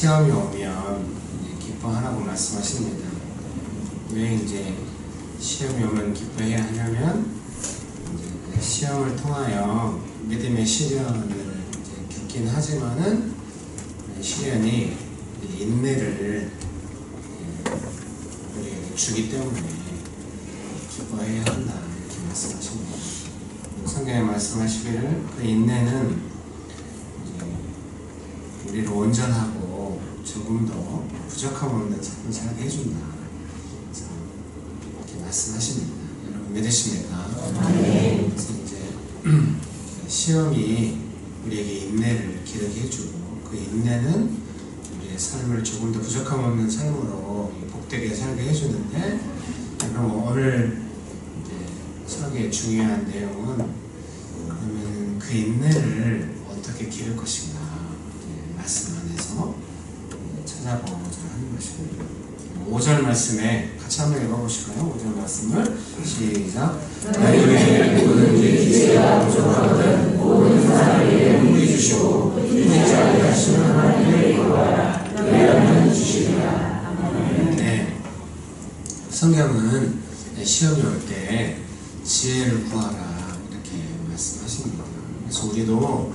시험이 오면 기뻐하라고 말씀하십니다. 왜 이제 시험이 오면 기뻐해야 하냐면, 이제 시험을 통하여 믿음의 시련을 이제 겪긴 하지만은 시련이 인내를 우리에게 주기 때문에 기뻐해야 한다, 이렇게 말씀하십니다. 성경에 말씀하시기를 그 인내는 우리를 온전하고 조금 더 부족함 없는 삶을 살게 해준다, 이렇게 말씀하십니다. 여러분 믿으십니까? 네. 그래서 이제 시험이 우리에게 인내를 기르게 해주고, 그 인내는 우리의 삶을 조금 더 부족함 없는 삶으로 복되게 살게 해주는데, 그럼 오늘 이제 설교의 중요한 내용은 그러면 그 인내를 어떻게 기를 것인가, 말씀 안에서 찾아보고자 하는 것입니다. 5절 말씀에 같이 한번 읽어보실까요? 5절 말씀을 시작. 너희에게 누구든지 지혜가 부족하거든 모든 사람에게 문의 주시고 있는 자에게 하시는 하나님을 구하라. 너희라면 주시리라. 네, 성경은 시험이 올 때 지혜를 구하라, 이렇게 말씀하십니다. 그래서 우리도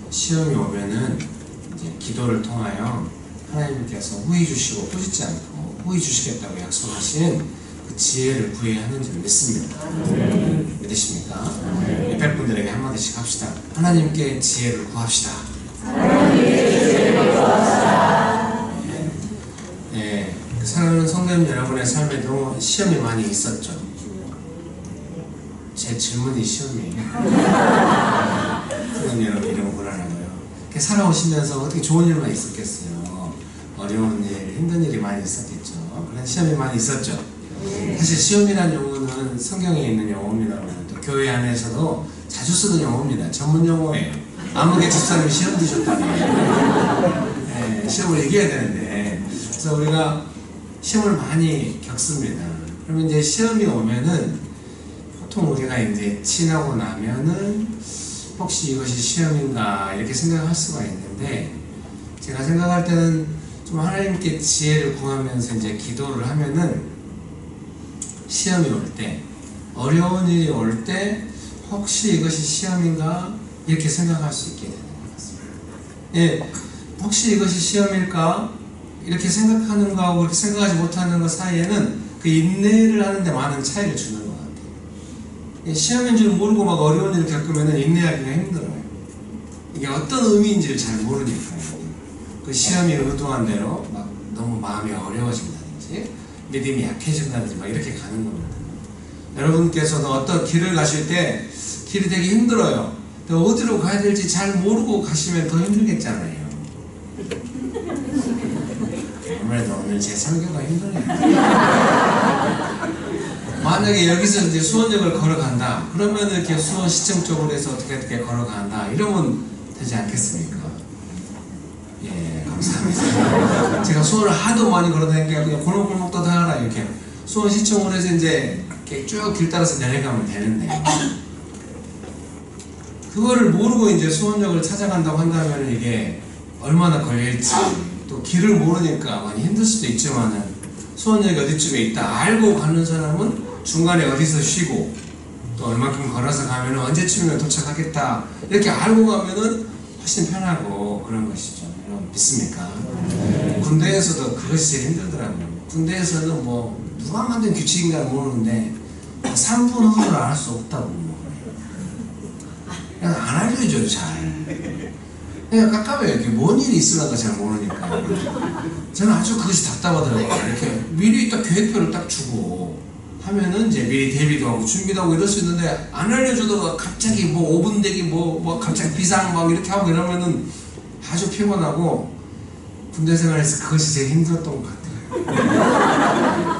시험이 오면은 이제 기도를 통하여 하나님께서 후히 주시고 꾸짖지 않고 후히 주시겠다고 약속하신 그 지혜를 구해야 하는 줄 믿습니다. 믿으십니까? 옆에 분들에게 한마디씩 합시다. 하나님께 지혜를 구합시다. 하나님께 지혜를 구합시다. 네, 사랑하는 성도님 여러분의 삶에도 시험이 많이 있었죠. 제 질문이 시험이에요. 성도님 여러분 이러면 곤란하고요. 이렇게 살아오시면서 어떻게 좋은 일만 있었겠어요? 어려운 일, 힘든 일이 많이 있었겠죠. 그런 시험이 많이 있었죠. 사실 시험이라는 용어는 성경에 있는 용어입니다. 또 교회 안에서도 자주 쓰는 용어입니다. 전문 용어예요. 아무개 집사님이 시험 드셨다면 네, 시험을 이겨야 되는데, 그래서 우리가 시험을 많이 겪습니다. 그러면 이제 시험이 오면은 보통 우리가 이제 지나고 나면은 혹시 이것이 시험인가 이렇게 생각할 수가 있는데, 제가 생각할 때는 좀 하나님께 지혜를 구하면서 이제 기도를 하면은 시험이 올 때, 어려운 일이 올 때 혹시 이것이 시험인가 이렇게 생각할 수 있게 되는 것 같습니다. 예, 혹시 이것이 시험일까 이렇게 생각하는 거하고 그렇게 생각하지 못하는 것 사이에는 그 인내를 하는데 많은 차이를 주는 것 같아요. 예, 시험인 줄 모르고 막 어려운 일을 겪으면 인내하기가 힘들어요. 이게 어떤 의미인지를 잘 모르니까요. 그 시험이 의도한 대로 막 너무 마음이 어려워진다든지 믿음이 약해진다든지 막 이렇게 가는 겁니다. 여러분께서도 어떤 길을 가실 때 길이 되게 힘들어요. 어디로 가야 될지 잘 모르고 가시면 더 힘들겠잖아요. 아무래도 오늘 제 설교가 힘드네요. 만약에 여기서 이제 수원역을 걸어간다, 그러면 이렇게 수원시청 쪽으로 해서 어떻게 걸어간다, 이러면 되지 않겠습니까? 예, 감사합니다. 제가 수원을 하도 많이 걸어다니니까 그냥 골목골목도 다 알아요. 이렇게 수원시청으로 해서 이제 이렇게 쭉 길 따라서 내려가면 되는데, 그거를 모르고 이제 수원역을 찾아간다고 한다면 이게 얼마나 걸릴지, 또 길을 모르니까 많이 힘들 수도 있지만은 수원역이 어디쯤에 있다 알고 가는 사람은 중간에 어디서 쉬고 또 얼마큼 걸어서 가면은 언제쯤이면 도착하겠다 이렇게 알고 가면은 훨씬 편하고 그런 것이죠. 여러분 믿습니까? 군대에서도 그것이 제일 힘들더라고요. 군대에서는 뭐 누가 만든 규칙인가 모르는데 3분 후를 알 수 없다고. 그냥 안 알려줘요, 잘. 그냥 깝깝해요. 이렇게 뭔 일이 있으려가 잘 모르니까. 저는 아주 그것이 답답하더라고요. 이렇게 미리 딱 계획표를 딱 주고 하면은 이제 미리 대비도 하고 준비도 하고 이럴 수 있는데, 안 알려주다가 갑자기 뭐 5분 대기 뭐 갑자기 비상 막 이렇게 하고 이러면은 아주 피곤하고, 군대 생활에서 그것이 제일 힘들었던 것 같아요.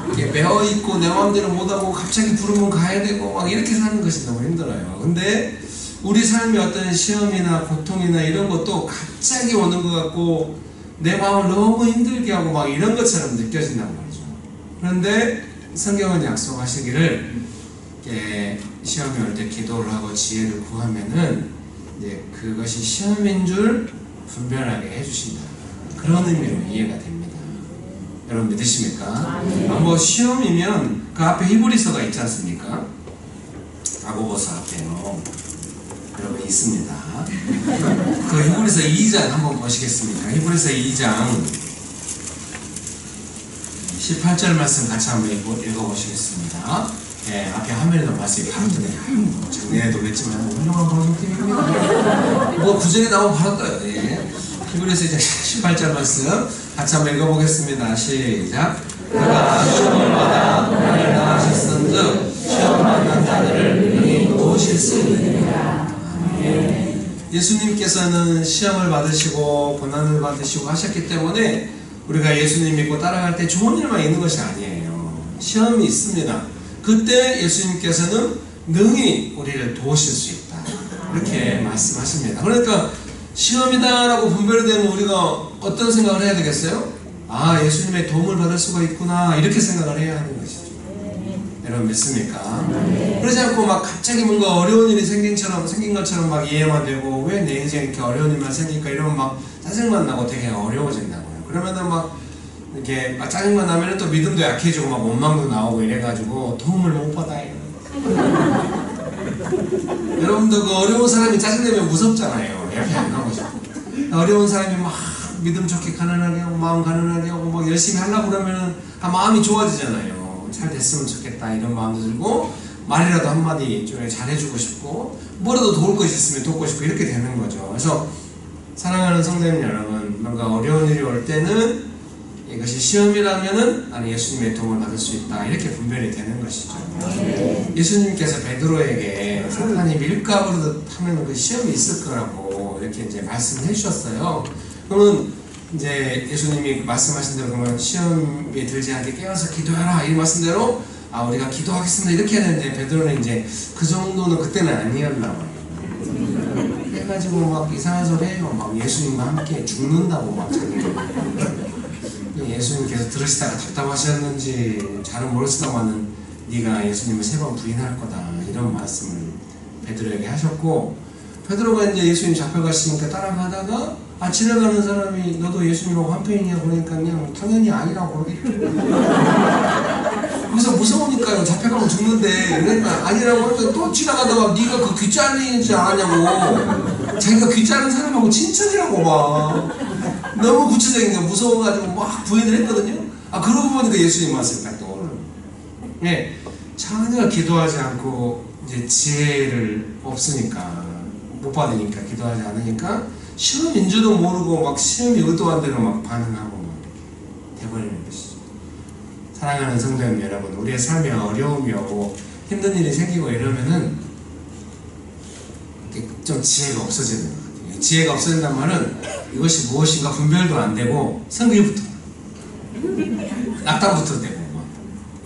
이렇게 매어있고 내 마음대로 못하고 갑자기 부르면 가야 되고 막 이렇게 사는 것이 너무 힘들어요. 근데 우리 삶의 어떤 시험이나 고통이나 이런 것도 갑자기 오는 것 같고 내 마음을 너무 힘들게 하고 막 이런 것처럼 느껴진단 말이죠. 그런데 성경은 약속하시기를 시험이 올 때 기도를 하고 지혜를 구하면은 이제 그것이 시험인 줄 분별하게 해주신다. 그런 의미로 이해가 됩니다. 여러분 믿으십니까? 뭐 시험이면 그 앞에 히브리서가 있지 않습니까? 야고보서 앞에요. 여러분 있습니다. 그 히브리서 2장 한번 보시겠습니까? 히브리서 2장 18절 말씀 같이 한번 읽어보시겠습니다. 예, 앞에 화면에도 말씀이 바로 뜨네요. 작년에도 그랬지만 훌륭한 방송팀입니다. 뭐 구절이 나오면 바로 떠요. 예. 히브리서 이제 18절 말씀 같이 한번 읽어보겠습니다. 시작. 그가 시험을 받아 고난을 당하셨은즉 시험 받는 자들을 능히 도우실 수 있느니라. 예수님께서는 시험을 받으시고 고난을 받으시고 하셨기 때문에 우리가 예수님 믿고 따라갈 때 좋은 일만 있는 것이 아니에요. 시험이 있습니다. 그때 예수님께서는 능히 우리를 도우실 수 있다. 이렇게 말씀하십니다. 그러니까 시험이다라고 분별되면 우리가 어떤 생각을 해야 되겠어요? 아, 예수님의 도움을 받을 수가 있구나, 이렇게 생각을 해야 하는 것이죠. 여러분 믿습니까? 그러지 않고 막 갑자기 뭔가 어려운 일이 생긴 것처럼 막 이해만 되고, 왜 내 인생에 이렇게 어려운 일만 생길까 이러면 막 짜증만 나고 되게 어려워진다고요. 그러면은 막 이렇게 막 짜증만 나면은 또 믿음도 약해지고 막 원망도 나오고 이래가지고 도움을 못 받아요. 여러분도 그 어려운 사람이 짜증내면 무섭잖아요. 옆에 안 가고 싶고. 어려운 사람이 막 믿음 좋게 가난하게 하고 마음 가난하게 하고 막 열심히 하려고 그러면은 마음이 좋아지잖아요. 잘 됐으면 좋겠다 이런 마음도 들고, 말이라도 한마디 좀 잘해주고 싶고, 뭐라도 도울 것이 있으면 돕고 싶고, 이렇게 되는 거죠. 그래서 사랑하는 성도님 여러분, 뭔가 어려운 일이 올 때는 이것이 시험이라면은 나는 예수님의 도움을 받을 수 있다, 이렇게 분별이 되는 것이죠. 예수님께서 베드로에게 사탄이 밀가부르듯 하면 그 시험이 있을 거라고 이렇게 이제 말씀해 주셨어요. 그러면 이제 예수님이 말씀하신 대로 그러면 시험에 들지 않게 깨어서 기도하라, 이 말씀대로 우리가 기도하겠습니다 이렇게 했는데, 베드로는 이제 그 정도는 그때는 아니었나 봐요. 해가지고 막 이상한 소리 해요. 막 예수님과 함께 죽는다고 막 자기는. 예수님께서 들으시다가 답답하셨는지 잘은 모르시다마는 네가 예수님을 3번 부인할 거다, 이런 말씀을 베드로에게 하셨고, 베드로가 이제 예수님 잡혀가시니까 따라가다가 지나가는 사람이 너도 예수님하고 한편이냐 그러니까 그냥 당연히 아니라고 그러겠죠. 그래서 무서우니까요. 잡혀가면 죽는데, 그러니까 아니라고 하니까 또 지나가다가 네가 그 귀짜리인지 아냐고, 자기가 귀짜린 사람하고 친척이라고 막 너무 구체적인 거 무서워가지고 막 부인을 했거든요. 그러고 보니까 예수님 말씀이 딱 떠오르는 거예요. 네, 전혀 기도하지 않고 이제 지혜를 없으니까, 못 받으니까, 기도하지 않으니까 시험인 줄도 모르고 막 시험이 의도한 대로 막 반응하고 막 돼버리는 것이죠. 사랑하는 성도님 여러분, 우리의 삶에 어려움이 오고 힘든 일이 생기고 이러면은 좀 지혜가 없어지는 것 같아요. 지혜가 없어진단 말은 이것이 무엇인가 분별도 안 되고 성질부터 낙담부터 되고 막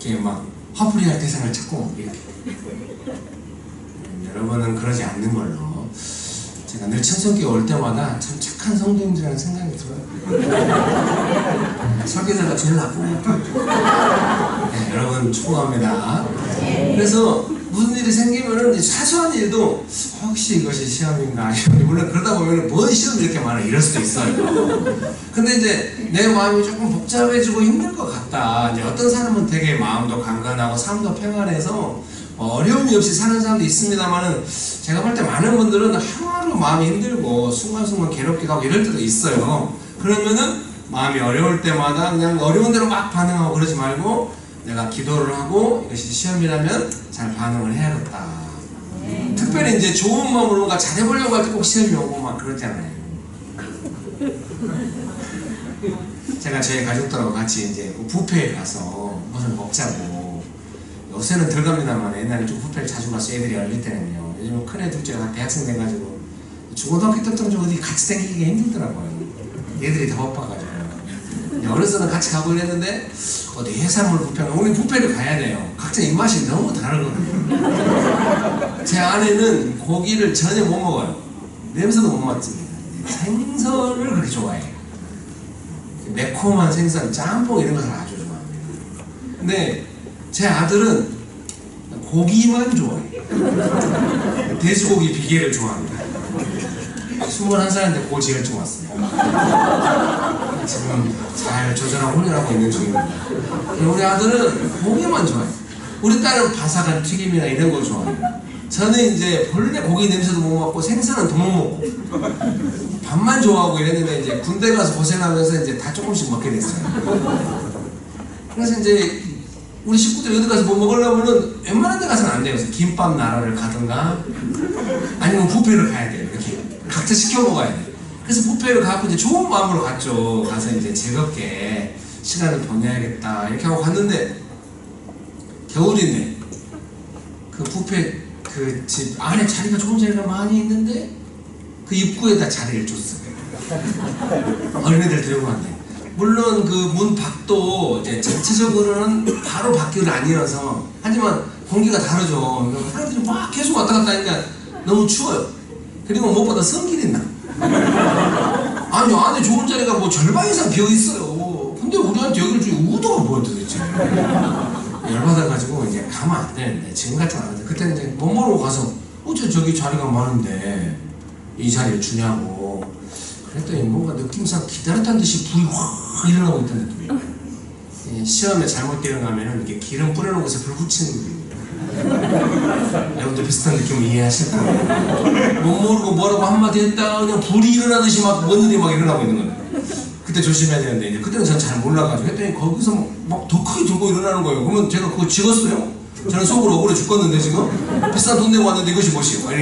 이렇게 막 화풀이할 대상을 찾고 막 이렇게. 여러분은 그러지 않는 걸로, 제가 늘 천성교회 올 때마다 참 착한 성도님들이라는 생각이 들어요. 설교자가 제일 나쁜 것 같아요. 네, 여러분 축복합니다. 그래서 무슨 일이 생기면은 사소한 일도 혹시 이것이 시험인가, 물론 그러다 보면 뭔 시험이 이렇게 많아 이럴 수도 있어요. 근데 이제 내 마음이 조금 복잡해지고 힘들 것 같다. 이제 어떤 사람은 되게 마음도 강건하고 삶도 평안해서 어려움이 없이 사는 사람도 있습니다만은, 제가 볼 때 많은 분들은 하루하루 마음이 힘들고 순간순간 괴롭기도 하고 이럴 때도 있어요. 그러면은 마음이 어려울 때마다 그냥 어려운 대로 막 반응하고 그러지 말고, 내가 기도를 하고 이것이 시험이라면 잘 반응을 해야겠다. 특별히 이제 좋은 마음으로 뭔가 잘해보려고 할 때 꼭 시험이 오고 막 그러잖아요. 제가 저희 가족들하고 같이 이제 뷔페에 가서 무슨 먹자고, 요새는 덜 갑니다만 옛날에 좀 뷔페를 자주 갔어요. 애들이 어릴 때는요. 요즘은 큰애 둘째가 대학생 돼가지고 중고등학교 때부터 좀 어디 같이 다니기가 힘들더라고요. 애들이 다 바빠가지고. 어렸을 때는 같이 가고 이랬는데, 어디 해산물 뷔페가, 우리 뷔페를 가야 돼요. 각자 입맛이 너무 다르거든요. 제 아내는 고기를 전혀 못 먹어요. 냄새도 못 맡습니다. 생선을 그렇게 좋아해요. 매콤한 생선, 짬뽕 이런 것을 아주 좋아합니다. 근데 제 아들은 고기만 좋아해요. 돼지고기 비계를 좋아합니다. 21살인데 고지혈증 왔어요. 지금 잘 조절하고 혼혈하고 있는 중입니다. 우리 아들은 고기만 좋아해요. 우리 딸은 바삭한 튀김이나 이런 거 좋아해요. 저는 이제 본래 고기 냄새도 못 맡고 생선은 더 못 먹고 밥만 좋아하고 이랬는데 이제 군대 가서 고생하면서 이제 다 조금씩 먹게 됐어요. 그래서 이제 우리 식구들이 어디 가서 뭐 먹으려면은 웬만한 데 가서는 안 돼요. 그래서 김밥 나라를 가든가 아니면 뷔페를 가야 돼요. 이렇게 각자 시켜 먹어야 돼요. 그래서 뷔페를 가고 이제 좋은 마음으로 갔죠. 가서 이제 즐겁게 시간을 보내야겠다 이렇게 하고 갔는데 겨울인데 그 뷔페 그 집 안에 자리가 좋은 자리가 많이 있는데 그 입구에다 자리를 줬어요. 어린애들 데리고 왔네. 물론 그 문 밖도 이제 전체적으로는 바로 밖을 아니어서 하지만 공기가 다르죠. 사람들이 막 계속 왔다 갔다 하니까 너무 추워요. 그리고 무엇보다 성질이 나. 아니 안에 좋은 자리가 뭐 절반 이상 비어 있어요. 근데 우리한테 여기를 주니 우도가 뭐야 도대체. 열받아가지고 이제 가면 안 되는데 지금 같으면 안 되는데 그때는 이제 못 모르고 가서 어째 저기 자리가 많은데 이 자리를 주냐고 그랬더니 뭔가 느낌상 기다렸다는 듯이 불이 확 일어나고 있다는 느낌이에요. 시험에 잘못 들어가면은 이렇게 기름 뿌려놓은 곳에 불 붙이는 거예요. 여러분도 비슷한 느낌을 이해하실 거예요. 못 모르고 뭐라고 한마디 했다가 그냥 불이 일어나듯이 막 원들이 막 일어나고 있는 거예요. 그때 조심해야 되는데 이제 그때는 전 잘 몰라가지고 했더니 거기서 막 더 크게 들고 일어나는 거예요. 그러면 제가 그거 찍었어요? 저는 속으로 억울해 죽겠는데 지금 비싼 돈 내고 왔는데 이것이 뭐시오? 제가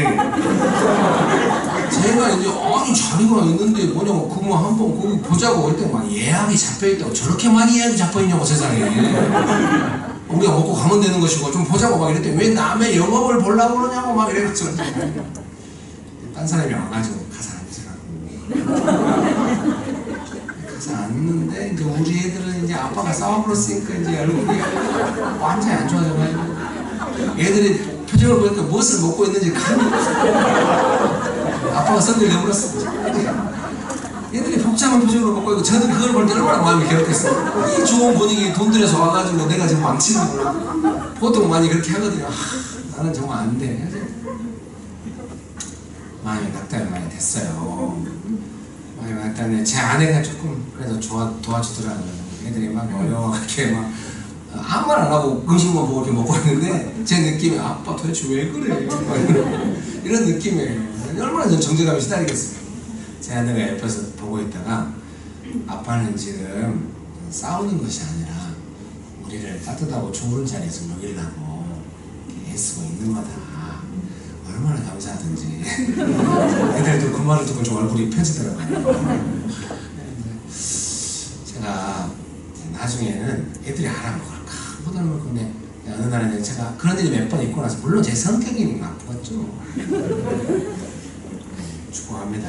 이제 아니 자리가 있는데 뭐냐고 그거 한번 거기 보자고 했더니 막 예약이 잡혀있다고 저렇게 많이 예약이 잡혀있냐고 세상에. 우리가 먹고 가면 되는 것이고 좀 보자고 막 이랬더니 왜 남의 영업을 보려고 그러냐고 막 이래가지고 딴 사람이 와가지고 가서 앉으라고 가서 앉는데 이제 우리 애들은 이제 아빠가 싸워버렸으니까 이제 얼굴이 완전히 안 좋아져가지고 애들이 표정을 보니까 무엇을 먹고 있는지 감이 아빠가 선을 내버렸어. 애들이 복잡한 표정으로 먹고 있고 저들이 그걸 볼 때 얼마나 마음이 괴롭겠어. 이 좋은 분위기 돈 들여서 와가지고 내가 지금 망치는 거야. 보통 많이 그렇게 하거든요. 나는 정말 안 돼. 마음이 낙담이 많이 됐어요. 마음이 낙담이 제 아내가 조금 그래도 도와주더라고요. 애들이 막 어려워 이렇게 막 아무 말 안 하고 음식만 보고 이렇게 먹고 있는데 제 느낌이 아빠 도대체 왜 그래? 이런 느낌이에요. 얼마나 전 정제감이 시달리겠어요. 제 아내가 옆에서 보고 있다가 아빠는 지금 싸우는 것이 아니라 우리를 따뜻하고 좋은 자리에서 먹이려고 애쓰고 있는 거다. 얼마나 감사하든지. 애들도 그 말을 듣고 좀 얼굴이 펴지더라고요. 제가 나중에는 애들이 알아먹을까 못하는 건데 어느 날에는 제가 그런 일이 몇 번 있고 나서 물론 제 성격이 나쁘겠죠. 축복합니다.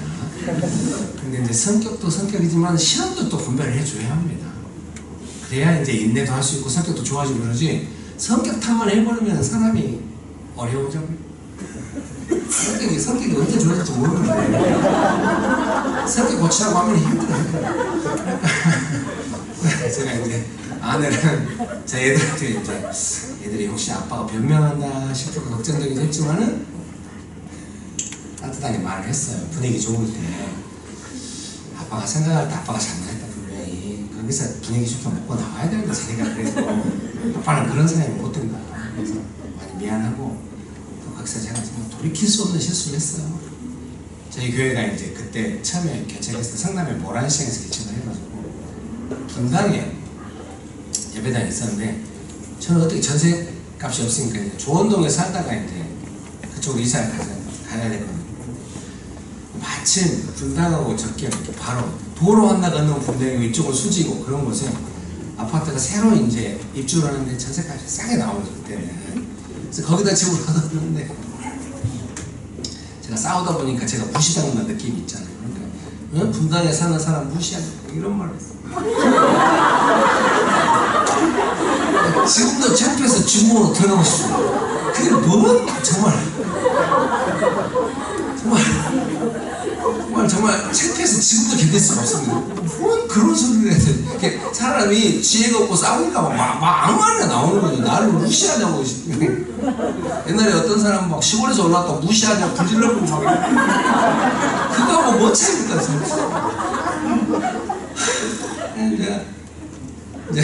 근데 이제 성격도 성격이지만 시험도 또 분별을 해줘야 합니다. 그래야 이제 인내도 할 수 있고 성격도 좋아지고 그러지 성격 탓만 해버리면 사람이 어려워져. 성격이 언제 좋아질지 모르는데 성격 고치라고 하면 힘들어요. 제가 이제 아내랑 제 애들한테 이제 애들이 혹시 아빠가 변명한다 싶어서 걱정되긴 했지만은 따뜻하게 말을 했어요. 분위기 좋을 때 아빠가 생각할 때 아빠가 잘못했다 분명히 거기서 분위기 좋게 먹고 나와야 되는데 자기가 그래도 아빠는 그런 생각이 못 든다. 그래서 많이 미안하고 또 거기서 제가 정말 돌이킬 수 없는 실수를 했어요. 저희 교회가 이제 그때 처음에 개척했을 때 성남의 모란시장에서 개척을 해가지고 분당에 예배당이 있었는데 저는 어떻게 전세값이 없으니까 이제 조원동에 살다가 이제 그쪽으로 이사를 가야 되거든요. 마침 분당하고 적게 바로 도로 하나 건너면 분당이고 이쪽은 수지고 그런 곳에 아파트가 새로 이제 입주를 하는데 전세값이 싸게 나오죠 그때는. 그래서 거기다 집을 얻었는데 제가 싸우다 보니까 제가 무시당한 느낌이 있잖아요. 그러니까 분당에 사는 사람 무시하고 이런 말을 했어요. 지금도 창피해서 주먹으로 들어가고 싶어요. 그게 뭔 정말 창피해서 지금도 견딜 수가 없습니다. 뭔 그런 소리를 해야 돼. 사람이 지혜가 없고 싸우니까 막 아무 말이나 나오는 거죠. 나를 무시하냐고. 옛날에 어떤 사람 막 시골에서 올라왔다고 무시하냐고 불질러고 막 그거하고 뭔 차이입니까? 내가 이제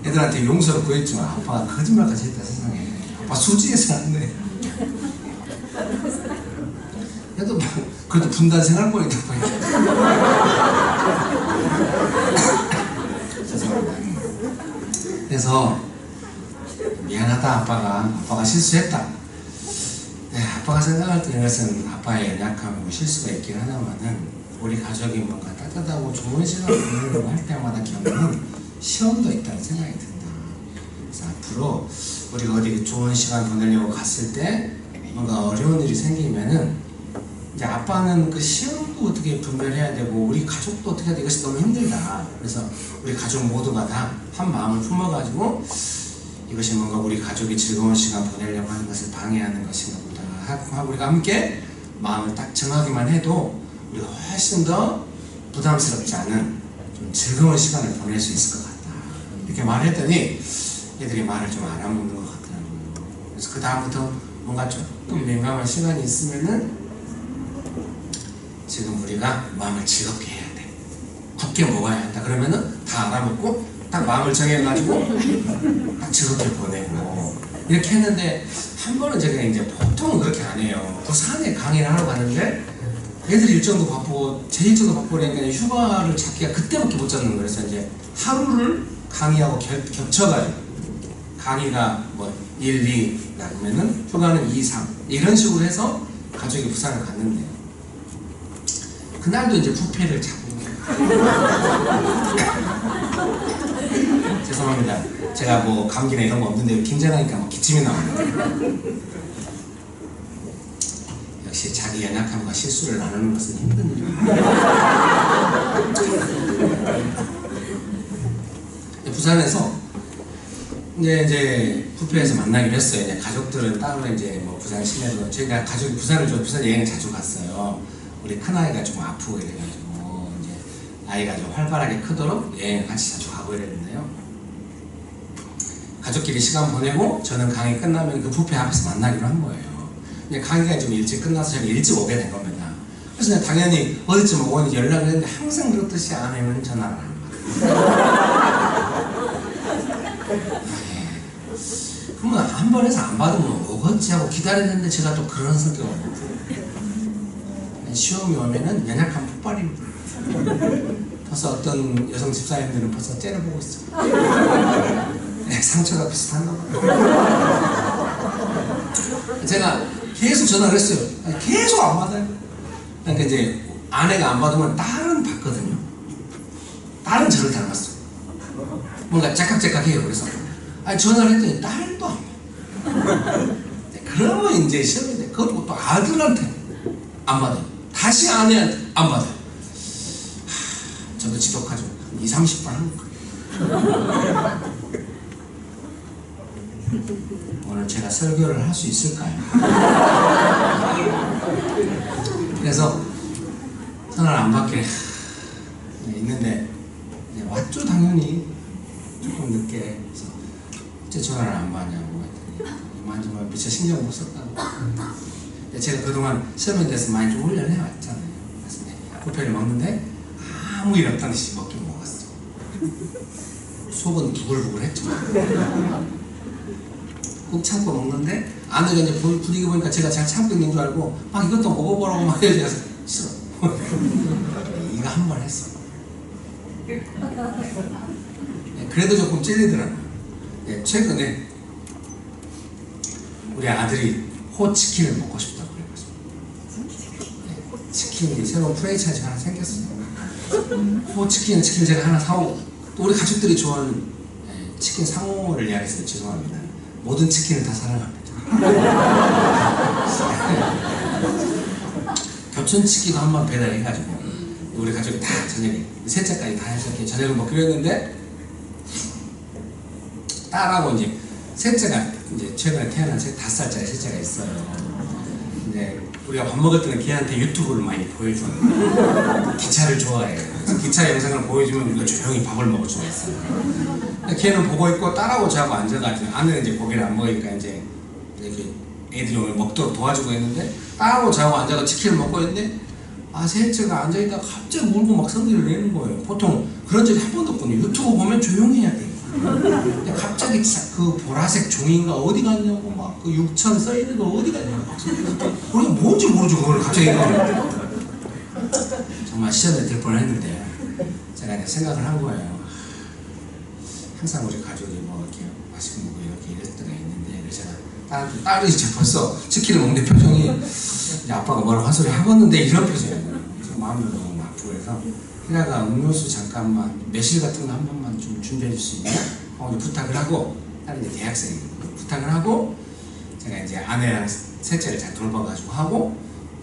애들한테 용서를 구했지만 아빠가 거짓말까지 했다 세상에. 아빠 수지에서 안 돼. 그래도 뭐 그래도 분단 생활권이다 보니까. 죄송합니다. 그래서 미안하다 아빠가 실수했다. 네, 아빠가 생각할 때는 이것은 아빠의 연약함이고 실수가 있긴 하나만은 우리 가족이 뭔가 따뜻하고 좋은 시간을 보내려고 할 때마다 겪는 시험도 있다는 생각이 든다. 그래서 앞으로 우리가 어디 좋은 시간 보내려고 갔을 때 뭔가 어려운 일이 생기면은 이제 아빠는 그 시험도 어떻게 분별해야 되고 우리 가족도 어떻게 해야 돼. 이것이 너무 힘들다. 그래서 우리 가족 모두가 다 한 마음을 품어가지고 이것이 뭔가 우리 가족이 즐거운 시간 보내려고 하는 것을 방해하는 것인가 보다 하고 우리가 함께 마음을 딱 정하기만 해도 우리가 훨씬 더 부담스럽지 않은 좀 즐거운 시간을 보낼 수 있을 것 같다. 이렇게 말했더니 애들이 말을 좀 알아먹는 것 같더라고요. 그래서 그 다음부터 뭔가 조금 민감한 시간이 있으면은 지금 우리가 마음을 즐겁게 해야 돼. 굳게 먹어야 한다. 그러면은 다 알아먹고 딱 마음을 정해가지고 딱 즐겁게 보내고 이렇게 했는데 한 번은 제가 이제 보통은 그렇게 안 해요. 부산에 강의를 하러 가는데 애들 일정도 바쁘고 제 일정도 바쁘고 그러니까 휴가를 잡기가 그때밖에 못 잡는 거예요. 그래서 이제 하루를 강의하고 겹쳐가지고 강의가 뭐 1, 2 그러면은 휴가는 2, 3 이런 식으로 해서 가족이 부산을 갔는데 그날도 이제 부페를 잡은 거예요. 죄송합니다. 제가 뭐 감기나 이런 거 없는데 긴장하니까 막 기침이 나오네요. 역시 자기 연약함과 실수를 나누는 것은 힘든 일이에요. 부산에서 이제 뷔페에서 만나기로 했어요. 이제 가족들은 따로 이제 뭐 부산 시내로 저희가 가족이 부산 여행을 자주 갔어요. 우리 큰 아이가 좀 아프고 이래가지고 이제 아이가 좀 활발하게 크도록 여행을 같이 자주 가고 이랬는데요. 가족끼리 시간 보내고 저는 강의 끝나면 그 뷔페 앞에서 만나기로 한 거예요. 근데 강의가 좀 일찍 끝나서 제가 일찍 오게 된 겁니다. 그래서 내가 당연히 어디쯤 오고 연락을 했는데 항상 그렇듯이 아내는 전화를 안 받아요. 그러면 한 번 해서 안 받으면 오겠지 하고 기다렸는데 제가 또 그런 성격은 못해요. 시험이 오면은 연약한 폭발입니다. 벌써 어떤 여성 집사님들은 벌써 째려보고 있어요. 네, 상처가 비슷한가 봐요. 제가 계속 전화를 했어요. 아니, 계속 안 받아요. 그러니까 이제 아내가 안 받으면 딸은 받거든요. 딸은 저를 닮았어요. 뭔가 째깍째깍해요. 그래서 아니, 전화를 했더니 딸도 안 받아요. 네, 그러면 이제 시험이 돼. 그것도 또 아들한테 안 받아요. 다시 아내한테 안 받아요. 저도 지독하죠. 20, 30번 하는 거예요. 오늘 제가 설교를 할 수 있을까요? 그래서 전화를 안 받게 있는데 왔죠 당연히. 조금 늦게. 그래서 어째 전화를 안 받냐고 했더니 이만 미처 신경 못 썼다고. 제가 그동안 시험에 대해서 많이 좀 훈련을 해왔잖아요. 그래서 뷔페를 먹는데 아무 일 없다는 듯이 먹긴 먹었어. 속은 부글부글 했죠. 꾹 참고 먹는데 아내가 이제 분위기 보니까 제가 잘 참고 있는 줄 알고 막 이것도 먹어보라고 막 해서 싫어. 이거 한 번 했어. 그래도 조금 찔리더라고요. 최근에 우리 아들이 호치킨을 먹고 싶다고 그래가지고 치킨이 새로운 프랜차이즈가 하나 생겼어요. 호치킨 치킨 제가 하나 사오고 또 우리 가족들이 좋아하는 치킨 상호를 이야기해서 죄송합니다. 모든 치킨을 다 사랑합니다. 교촌치킨도 한번 배달해가지고 우리 가족이 다 저녁에 셋째까지 다 해서 이렇게 저녁을 먹기로 했는데 딸하고 이제 셋째가 이제 최근에 태어난 5살짜리 셋째가 있어요. 이제 우리가 밥 먹을 때는 걔한테 유튜브를 많이 보여줘요. 기차를 좋아해요. 그래서 기차 영상을 보여주면 우리가 조용히 밥을 먹을 수가 있어요. 걔는 보고 있고 딸하고 저하고 앉아가지고 아내는 이제 고기를 안 먹으니까 이제 이렇게 애들이 오늘 먹도록 도와주고 있는데 딸하고 저하고 앉아서 치킨을 먹고 있는데 셋째가 앉아있다가 갑자기 울고 막 성질을 내는 거예요. 보통 그런 적이 한 번도 없거든요. 유튜브 보면 조용히 해야 돼요. 근데 갑자기 그 보라색 종이가 어디 갔냐고 막 그 6천 써있는 거 어디 갔냐고 우리가 뭔지 모르죠. 그걸 갑자기 정말 시험에 들 뻔했는데 제가 이제 생각을 한 거예요. 항상 우리 가족이 뭐 이렇게 맛있게 먹고 이렇게 이럴 때가 있는데 그래서 제가 딸이 이제 벌써 치킨을 먹는 표정이 이제 아빠가 뭐라고 한 소리 하겠는데 이런 표정이에요. 마음이 너무 아프고 해서 희라가 음료수 잠깐만 매실 같은 거 한 번만 좀 준비해 줄 수 있냐? 부탁을 하고 딸이 이제 대학생이거든요. 부탁을 하고 제가 이제 아내랑 셋째를 잘 돌봐가지고 하고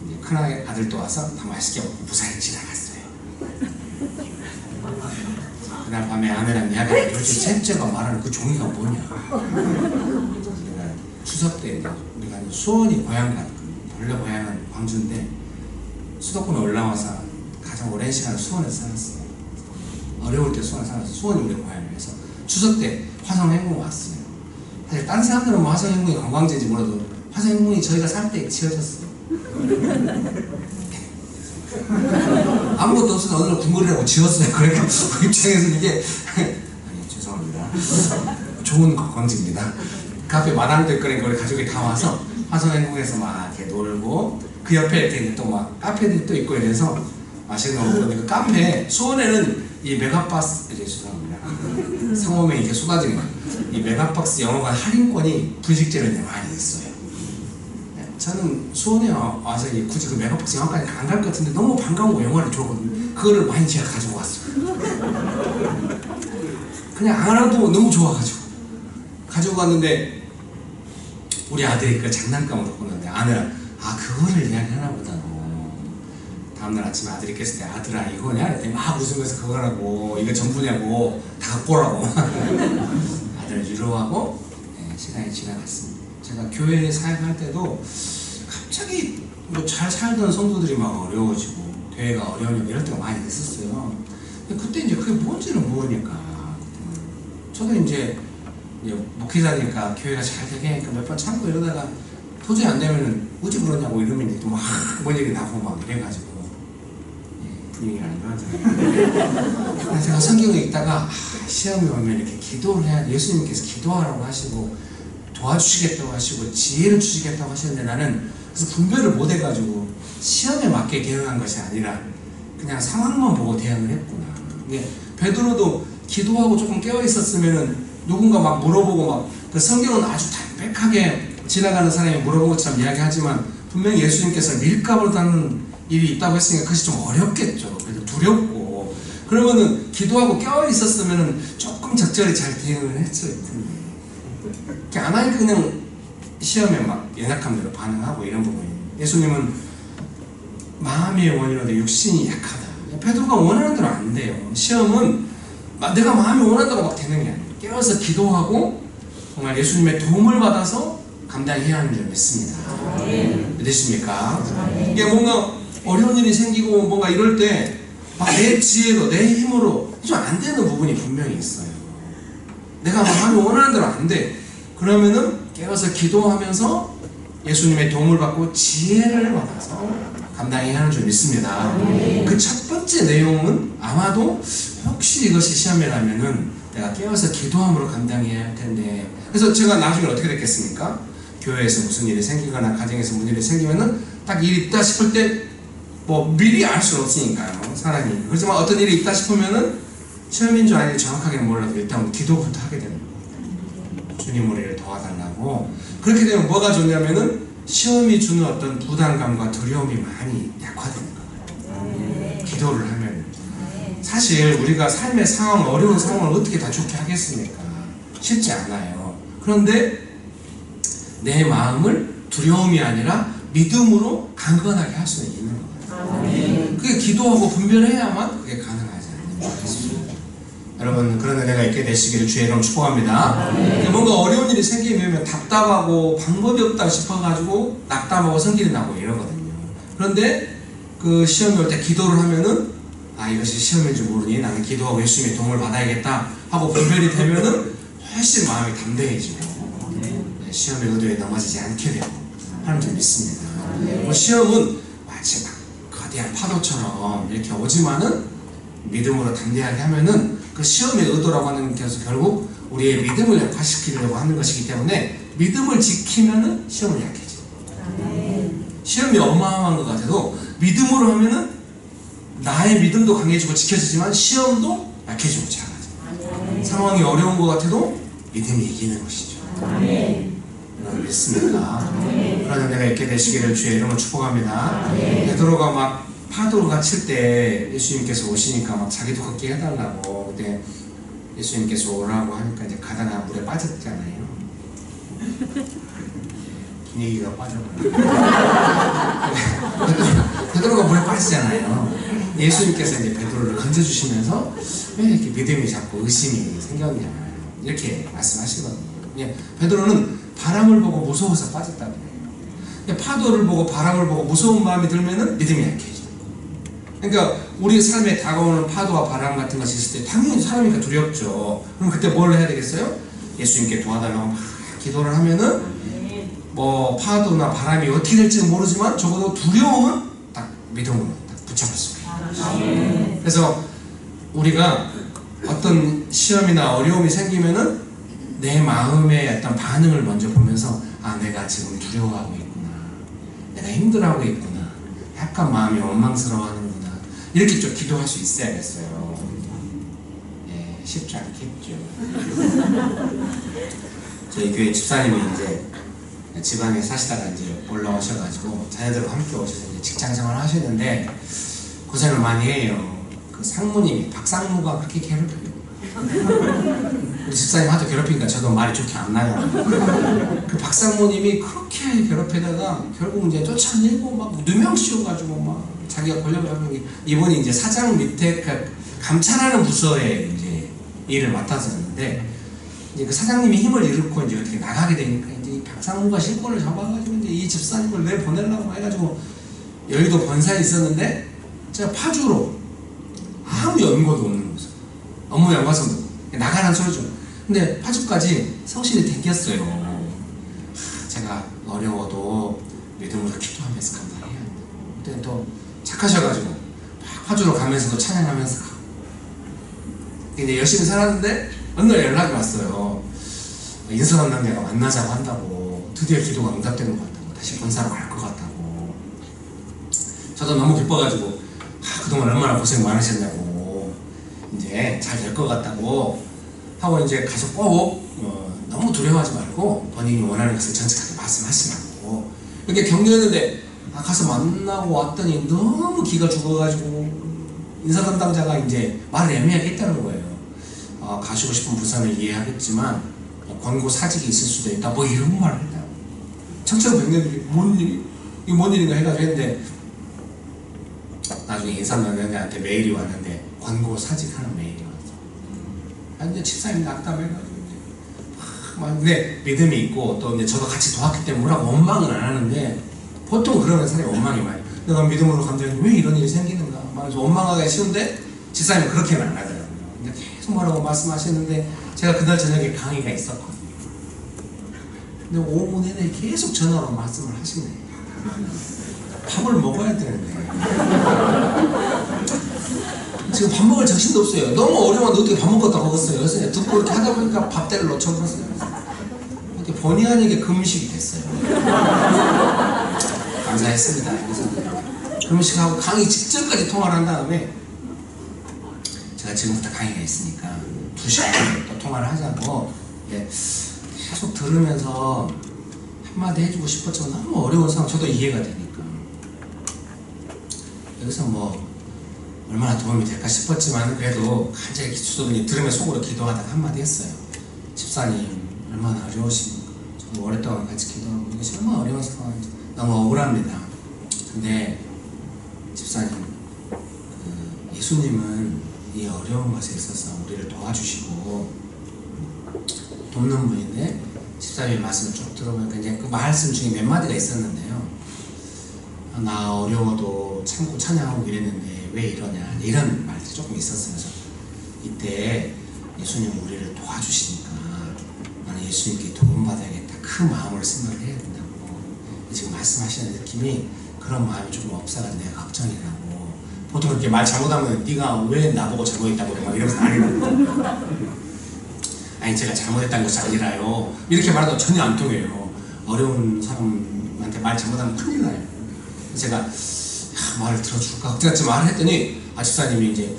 이제 큰 아들도 와서 다 맛있게 먹고 무사히 지나갔어요. 그날 밤에 아내랑 이야기를 도대체 셋째가 말하는 그 종이가 뭐냐? 추석 때 우리가 수원이 고향 원래 고향은 광주인데 수도권에 올라와서 가장 오랜 시간을 수원에서 살았어요. 어려울 때 수원에 살았어요. 수원이 우리 고향이라서 추석 때 화성행궁 왔어요. 사실 다른 사람들은 뭐 화성행궁이 관광지인지 몰라도 화성행궁이 저희가 살 때 지어졌어요. 아무것도 없어서 어느 날 궁궐이라고 지었어요. 그러니까 그 입장에서 이게 아니 죄송합니다. 좋은 관광지입니다. 그 앞에 마당도 있고 그러니까 우리 가족이 다 와서 화성행궁에서 막 이렇게 놀고 그 옆에 이렇게 또 막 카페들이 또 있고 이래서 맛있는 거 먹고 그 카페 수원에는 이 메가박스 이제 죄송합니다. 상호명이 이렇게 쏟아지는 거예요. 이 메가박스 영화관 할인권이 분식집에 많이 있어요. 저는 수원에 와서 굳이 그 메가박스 영화관에 안 갈 것 같은데 너무 반가운 거 영화를 좋아하거든요. 그거를 많이 제가 가지고 왔어요. 그냥 안 와도 너무 좋아가지고 가지고 왔는데 우리 아들이 그 장난감으로 보는데 아내랑 그거를 이야기하나 보다 너. 다음날 아침에 아들이 깼을 때 아들아 이거냐? 그랬더니 막 웃으면서 그거라고 이거 전부냐고 다 갖고 오라고 아들을 위로하고 시간이 지나갔습니다. 제가 교회 사역할 때도 갑자기 뭐 잘 살던 성도들이 막 어려워지고 교회가 어려우냐고 이럴 때가 많이 있었어요. 근데 그때 이제 그게 뭔지는 모르니까 저도 이제 목회자니까 교회가 잘 되게 하니까 몇 번 참고 이러다가 도저히 안 되면은 어찌 그러냐고 이러면 이제 또 막 뭔 얘기 나고 막 이래가지고 분위기가 안 좋아져요. 제가 성경을 읽다가 시험이 오면 이렇게 기도를 해야 돼. 예수님께서 기도하라고 하시고 도와주시겠다고 하시고 지혜를 주시겠다고 하시는데 나는 그래서 분별을 못 해가지고 시험에 맞게 대응한 것이 아니라 그냥 상황만 보고 대응을 했구나. 이게 베드로도 기도하고 조금 깨어 있었으면은 누군가 막 물어보고 막 그 성경은 아주 담백하게 지나가는 사람이 물어본 것처럼 이야기하지만 분명히 예수님께서 밀가루 닿는 일이 있다고 했으니까 그것이 좀 어렵겠죠. 그래서 두렵고 그러면은 기도하고 깨어 있었으면은 조금 적절히 잘 대응을 했을 텐데 이렇게 안 하니까 그냥 시험에 막 연약한 대로 반응하고 이런 부분이 예수님은 마음의 원이라도 육신이 약하다. 베드로가 원하는 대로 안 돼요. 시험은 내가 마음이 원한다고 막 되는 게 아니에요. 깨어서 기도하고 정말 예수님의 도움을 받아서 감당해야 하는 줄 믿습니다. 믿으십니까? 이게 뭔가 어려운 일이 생기고 뭔가 이럴 때 막 내 지혜로 내 힘으로 좀 안 되는 부분이 분명히 있어요. 내가 마음이 원하는 대로 안 돼. 그러면은 깨어서 기도하면서 예수님의 도움을 받고 지혜를 받아서 감당해야 하는 줄 믿습니다. 그 첫 번째 내용은 아마도 혹시 이것이 시험이라면은 내가 깨어서 기도함으로 감당해야 할 텐데 그래서 제가 나중에 어떻게 됐겠습니까? 교회에서 무슨 일이 생기거나 가정에서 무슨 일이 생기면은 딱 일이 있다 싶을 때 뭐 미리 알 수는 없으니까요 사람이. 그렇지만 어떤 일이 있다 싶으면은 시험인 줄 아닌지 정확하게는 몰라도 일단 기도부터 하게 되는 거예요. 주님 우리를 도와달라고. 그렇게 되면 뭐가 좋냐면은 시험이 주는 어떤 부담감과 두려움이 많이 약화되는 거예요. 기도를 하면. 사실 우리가 삶의 상황, 어려운 상황을 어떻게 다 좋게 하겠습니까? 쉽지 않아요. 그런데 내 마음을 두려움이 아니라 믿음으로 강건하게 할 수 있는 거예요. 그게 기도하고 분별해야만 그게 가능하지 않습니까? 여러분 그런 은혜가 있게 되시기를 주의 이름으로 축복합니다. 뭔가 어려운 일이 생기면 답답하고 방법이 없다 싶어가지고 낙담하고 성질이 나고 이러거든요. 그런데 그 시험이 올 때 기도를 하면은 이것이 시험인 줄 모르니 나는 기도하고 예수님의 도움을 받아야겠다 하고 분별이 되면은 훨씬 마음이 담대해지고 시험의 의도에 넘어지지 않게 되고 하는 줄 믿습니다. 시험은 마치 막 막대한 파도처럼 이렇게 오지만은 믿음으로 담대하게 하면은 그 시험의 의도라고 하는 것은 결국 우리의 믿음을 약화시키려고 하는 것이기 때문에 믿음을 지키면은 시험은 약해져. 시험이 어마어마한 것 같아도 믿음으로 하면은 나의 믿음도 강해지고 지켜지지만 시험도 약해지고 작아져. 상황이 어려운 것 같아도 믿음이 이기는 것이죠. 여러분 믿습니까? 그러나 내가 있게 되시기를 주의 이름으로 축복합니다. 베드로가 막 파도가 칠 때 예수님께서 오시니까 막 자기도 걷게 해달라고 그때 예수님께서 오라고 하니까 이제 가다가 물에 빠졌잖아요. 분위기가 빠져버려요. 베드로가 물에 빠지잖아요. 예수님께서 이제 베드로를 건져주시면서 왜 이렇게 믿음이 자꾸 의심이 생겼냐 이렇게 말씀하시거든요. 베드로는 바람을 보고 무서워서 빠졌다고 해요. 파도를 보고 바람을 보고 무서운 마음이 들면은 믿음이 약해져. 그러니까 우리 삶에 다가오는 파도와 바람 같은 것이 있을 때 당연히 사람이니까 두렵죠. 그럼 그때 뭘 해야 되겠어요? 예수님께 도와달라고 막 기도를 하면은 뭐 파도나 바람이 어떻게 될지는 모르지만 적어도 두려움은 딱 믿음으로 딱 붙잡을 수 있어요. 그래서 우리가 어떤 시험이나 어려움이 생기면은 내 마음의 어떤 반응을 먼저 보면서 아 내가 지금 두려워하고 있구나, 내가 힘들어하고 있구나, 약간 마음이 원망스러워하는구나 이렇게 좀 기도할 수 있어야겠어요. 예, 쉽지 않겠죠. 저희 교회 집사님이 이제 지방에 사시다가 이제 올라오셔가지고 자녀들과 함께 오셔서 이제 직장생활을 하시는데 고생을 많이 해요. 그 상무님이 박상무가 그렇게 괴롭혀요. 우리 집사님 하도 괴롭히니까 저도 말이 좋게 안 나요. 그 박상무님이 그렇게 괴롭히다가 결국 이제 쫓아내고 막 누명 씌워가지고 막 자기가 권력을 잡는 게 이분이 이제 사장 밑에 그 감찰하는 부서에 이제 일을 맡았었는데 이제 그 사장님이 힘을 잃고 이제 어떻게 나가게 되니까 이제 박상무가 실권을 잡아가지고 이제 이 집사님을 내보내려고 해가지고 여의도 본사에 있었는데 제가 파주로 아무 연고도 없는 곳에 업무 연관성도 나가라는 소리죠. 근데 파주까지 성실히 댕겼어요. 제가 어려워도 믿음으로 기도하면서 감당해야 한다. 그때 또 착하셔가지고 파주로 가면서도 찬양하면서 가고 근데 열심히 살았는데 어느 날 연락이 왔어요. 인사 담당자가 만나자고 한다고, 드디어 기도가 응답되는 것 같다고, 다시 본사로 갈 것 같다고. 저도 너무 기뻐가지고 그동안 얼마나 고생 많으셨냐고, 이제 잘 될 것 같다고 하고 이제 가서 꼭 너무 두려워하지 말고 본인이 원하는 것을 정직하게 말씀하시라고 이렇게 격려했는데 가서 만나고 왔더니 너무 기가 죽어가지고 인사 담당자가 이제 말을 애매하게 했다는 거예요. 가시고 싶은 부산을 이해하겠지만 권고 사직이 있을 수도 있다 뭐 이런 말을 했다. 청취자분들이 뭔 일이? 이게 뭔 일인가 해가지고 했는데 나중에 인사 담당자한테 메일이 왔는데 권고 사직하는 메일이 왔어. 이제 집사님 낙담해가지고 근데 믿음이 있고 또 이제 저도 같이 도왔기 때문에 뭐라고 원망은 안 하는데 보통 그러는 사람이 원망이 많아요. 내가 믿음으로 감정했는데 왜 이런 일이 생기는가 말해서 원망하기가 쉬운데 집사님은 그렇게는 안 하더라고요. 근데 계속 뭐라고 말씀하시는데 제가 그날 저녁에 강의가 있었거든요. 근데 오후 내내 계속 전화로 말씀을 하시네요. 밥을 먹어야 되는데 지금 밥 먹을 정신도 없어요. 너무 어려운데 어떻게 밥 먹었다 먹었어요. 그래서 듣고 이렇게 하다 보니까 밥대를 놓쳐버렸어요. 이렇게 본의 아니게 금식이 됐어요. 감사했습니다. 그래서 금식하고 강의 직전까지 통화를 한 다음에 제가 지금부터 강의가 있으니까 2시간 또 통화를 하자고 계속 들으면서 한마디 해주고 싶었지만 너무 어려운 상황, 저도 이해가 되니까 여기서 뭐 얼마나 도움이 될까 싶었지만 그래도 간절히 기초적으로 들으면 속으로 기도하다가 한마디 했어요. 집사님 얼마나 어려우십니까? 저도 오랫동안 같이 기도하고 이것이 얼마나 어려운 상황인지 너무 억울합니다. 근데 집사님 예수님은 이 어려운 것에 있어서 우리를 도와주시고 돕는 분인데 집사님의 말씀을 쭉 들어보니까 이제 그 말씀 중에 몇 마디가 있었는데요. 나 어려워도 참고 찬양하고 이랬는데 왜 이러냐 이런 말들이 조금 있었어요. 그래서 이때 예수님은 우리를 도와주시니까 나는 예수님께 도움받아야겠다 그 마음으로 생각을 해야 된다고 지금 말씀하시는 느낌이 그런 마음이 조금 없어가지고 내가 걱정이라고. 보통 이렇게 말 잘못하면 네가 왜 나보고 잘못했다고 그래 막 이러면서 아니라고. 아니 제가 잘못했다는 것이 아니라요. 이렇게 말해도 전혀 안 통해요. 어려운 사람한테 말 잘못하면 큰일 나요. 제가 말을 들어줄까 걱정했지 말을 했더니 집사님이 이제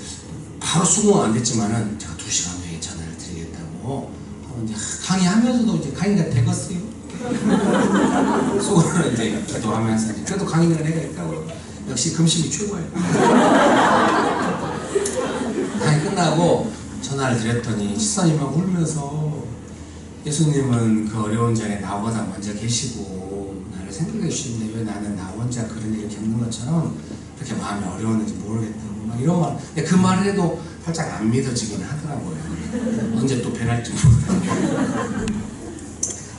바로 수긍은 안 됐지만은 제가 2시간 후에 전화를 드리겠다고 하고 이제 강의하면서도 이제 강의가 되겠어요. 속으로는 이제 기도하면서 그래도 강의는 해야겠다고. 역시 금식이 최고예요. 강의 끝나고 전화를 드렸더니 집사님하고 울면서 예수님은 그 어려운 자리에 나보다 먼저 계시고 나를 생각해 주시는데 왜 나는 나 혼자 그런 일을 겪는 것처럼 그렇게 마음이 어려웠는지 모르겠다고 막 이런 말. 근데 그 말을 해도 살짝 안 믿어지긴 하더라고요. 언제 또 변할지 모르겠어요.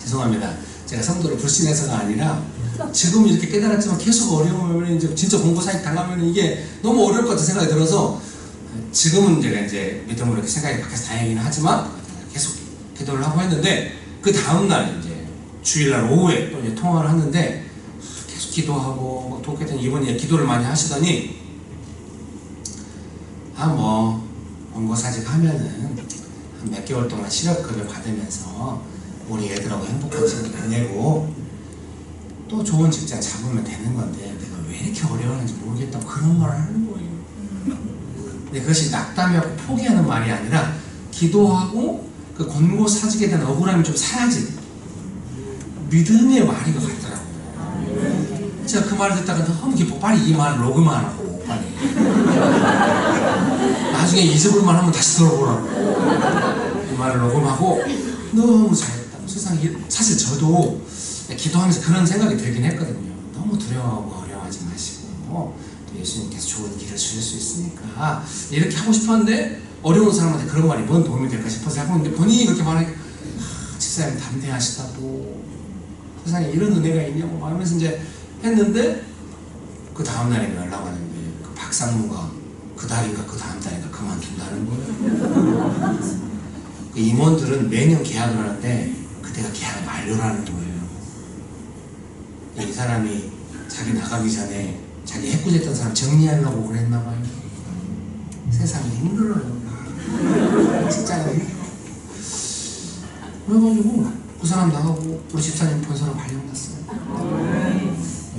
죄송합니다. 제가 성도를 불신해서가 아니라 지금 이렇게 깨달았지만 계속 어려우면 이제 진짜 공고사익 당하면 이게 너무 어려울 것 같은 생각이 들어서 지금은 제가 이제 믿음으로 이렇게 생각이 바뀌어서 다행이긴 하지만 계속 기도를 하고 했는데 그 다음날 이제 주일날 오후에 또 이제 통화를 하는데 계속 기도하고 독했더니 이번에 기도를 많이 하시더니 뭐 공고사직 하면은 한 몇 개월 동안 실업급여 받으면서 우리 애들하고 행복한 시간 보내고 또 좋은 직장 잡으면 되는 건데 내가 왜 이렇게 어려워하는지 모르겠다고 그런 말을 하는 거예요. 근데 그것이 낙담하고 포기하는 말이 아니라 기도하고 그 권고사직에 대한 억울함이 좀 사라진 믿음의 말인 것 같더라고요. 제가 그 말을 듣다가 너무 기뻐. 빨리 이 말을 녹음하라고 빨리. 나중에 잊어볼만 하면 다시 들어보라고. 이 말을 녹음하고 너무 잘했다. 세상에 사실 저도 기도하면서 그런 생각이 들긴 했거든요. 너무 두려워하고 어려워하지 마시고 예수님께서 좋은 길을 주실 수 있으니까 이렇게 하고 싶었는데 어려운 사람한테 그런 말이 뭔 도움이 될까 싶어서 하고 있는데 본인이 그렇게 말하니까 집사님 담대하시다고 세상에 이런 은혜가 있냐고 하면서 이제 했는데 그 다음날에 연락 왔는데 그 박상무가 그 달인가 그 다음 달인가 그만둔다는 거예요. 그 임원들은 매년 계약을 하는데 그때가 계약 만료라는 거예요. 이 사람이 자기 나가기 전에 자기 해코지했던 사람 정리하려고 그랬나 봐요. 세상이 힘들어요. 직장이 힘들어. 그래가지고 그 사람 나가고 우리 집사님 본 사람 발령났어요.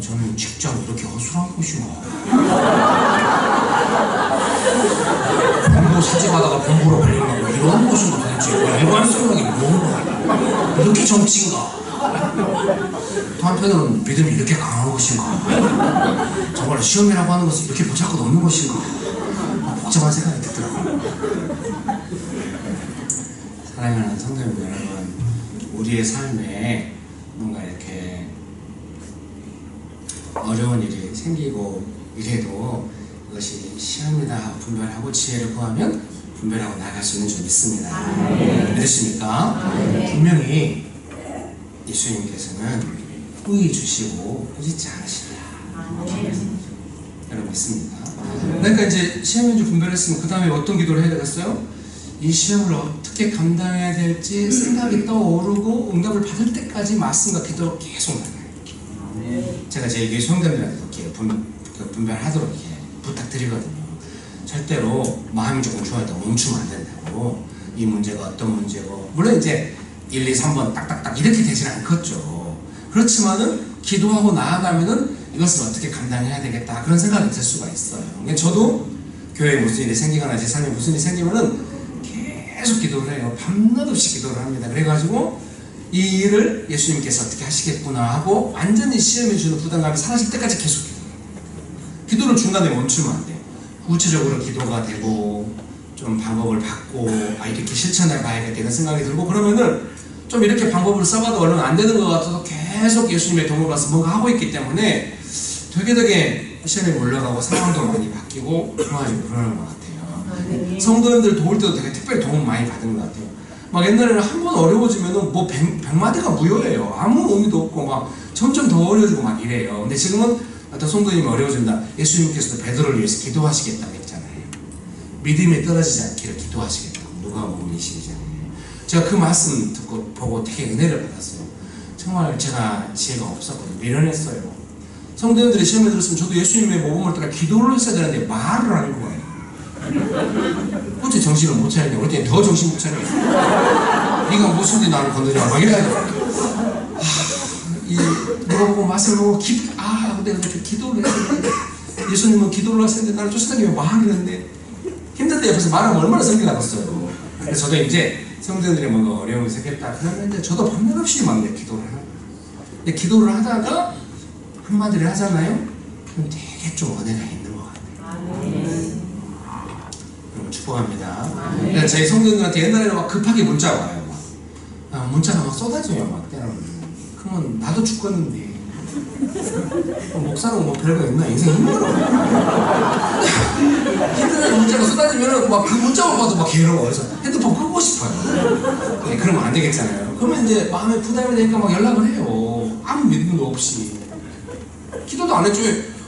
저는 직장 이렇게 허술한 곳인가. 본부 사직하다가 본부로 발령나고 이런 곳인가 도대체 일반 생각이 뭔가 이렇게 정치인가. 또 한편으로는 믿음이 이렇게 강한 것인가? 정말 시험이라고 하는 것은 이렇게 보잘것 없는 것인가? 복잡한 생각이 들더라고요. 사랑하는 성도님들 여러분, 우리의 삶에 뭔가 이렇게 어려운 일이 생기고 이래도 이것이 시험이다 하고 분별하고 지혜를 구하면 분별하고 나갈 수 있는 줄 믿습니다. 믿으십니까? 분명히 예수님께서는 후히 주시고 꾸짖지 않으시라. 여러분 믿습니다. 그러니까 이제 시험인 줄 분별했으면 그 다음에 어떤 기도를 해야 되겠어요? 이 시험을 어떻게 감당해야 될지 생각이 떠오르고 응답을 받을 때까지 말씀과 기도로 계속 나가요. 제가 제 교회 성도님들한테 이렇게 분별하도록 이렇게 부탁드리거든요. 절대로 마음이 조금 좋아졌다 멈추면 안 된다고. 이 문제가 어떤 문제고 물론 이제 1, 2, 3번 딱딱딱 이렇게 되지는 않겠죠. 그렇지만은 기도하고 나아가면은 이것을 어떻게 감당해야 되겠다 그런 생각이 들 수가 있어요. 근데 저도 교회에 무슨 일이 생기거나 제 삶에 무슨 일이 생기면은 계속 기도를 해요. 밤낮 없이 기도를 합니다. 그래가지고 이 일을 예수님께서 어떻게 하시겠구나 하고 완전히 시험해 주는 부담감이 사라질 때까지 계속 기도를 중간에 멈추면 안 돼요. 구체적으로 기도가 되고 좀 방법을 받고 이렇게 실천해 봐야겠다 이런 생각이 들고 그러면은 좀 이렇게 방법을 써봐도 얼른 안 되는 것 같아도 계속 예수님의 도움을 받아서 뭔가 하고 있기 때문에 되게 시험에 몰려가고 상황도 많이 바뀌고 좋아지고 그러는 것 같아요. 성도님들 도울 때도 되게 특별히 도움 많이 받은 것 같아요. 막 옛날에는 한 번 어려워지면은 뭐 100마디가 무효예요. 아무 의미도 없고 막 점점 더 어려워지고 막 이래요. 근데 지금은 어떤 성도님이 어려워진다. 예수님께서도 베드로를 위해서 기도하시겠다고 했잖아요. 믿음이 떨어지지 않기를 기도하시겠다고. 누가복음 22장에. 제가 그 말씀 듣고 보고 되게 은혜를 받았어요. 정말 제가 지혜가 없었거든요. 미련했어요. 성도님들이 시험에 들었으면 저도 예수님의 모범을 따라 기도를 했어야 되는데 말을 안 하는 거예요. 어째 정신을 못 차리냐. 그럴 때 더 정신 못 차려. 네가 무슨 일 나를 건드려. 막 이래야 돼. 물어보고 맛을 보고 근데 그렇게 기도를 했는데 예수님은 기도를 하셨는데 나를 쫓아다니며 말을 했는데 힘든데 옆에서 말하면 얼마나 성질 나겠어요. 그래서 저도 이제 성도들이 뭔가 어려움이 생겼다 그러면 이제 저도 밤낮 없이 막 기도를 하고 근데 기도를 하다가 한마디를 하잖아요. 그럼 되게 좀 은혜가 있는 것 같아요. 축복합니다. 그러니까 저희 성도들한테 옛날에는 막 급하게 문자가 와요. 문자가 막 쏟아져요. 막 때로는. 그러면 나도 죽겠는데 목사는 뭐 별거 있나? 인생 힘들어. 힘든 문자가 쏟아지면 막 그 문자만 봐도 막 괴로워. 그래서 핸드폰 끄고 싶어요. 네, 그러면 안 되겠잖아요. 그러면 이제 마음에 부담이 되니까 막 연락을 해요. 아무 믿음도 없이. 기도도 안 했죠.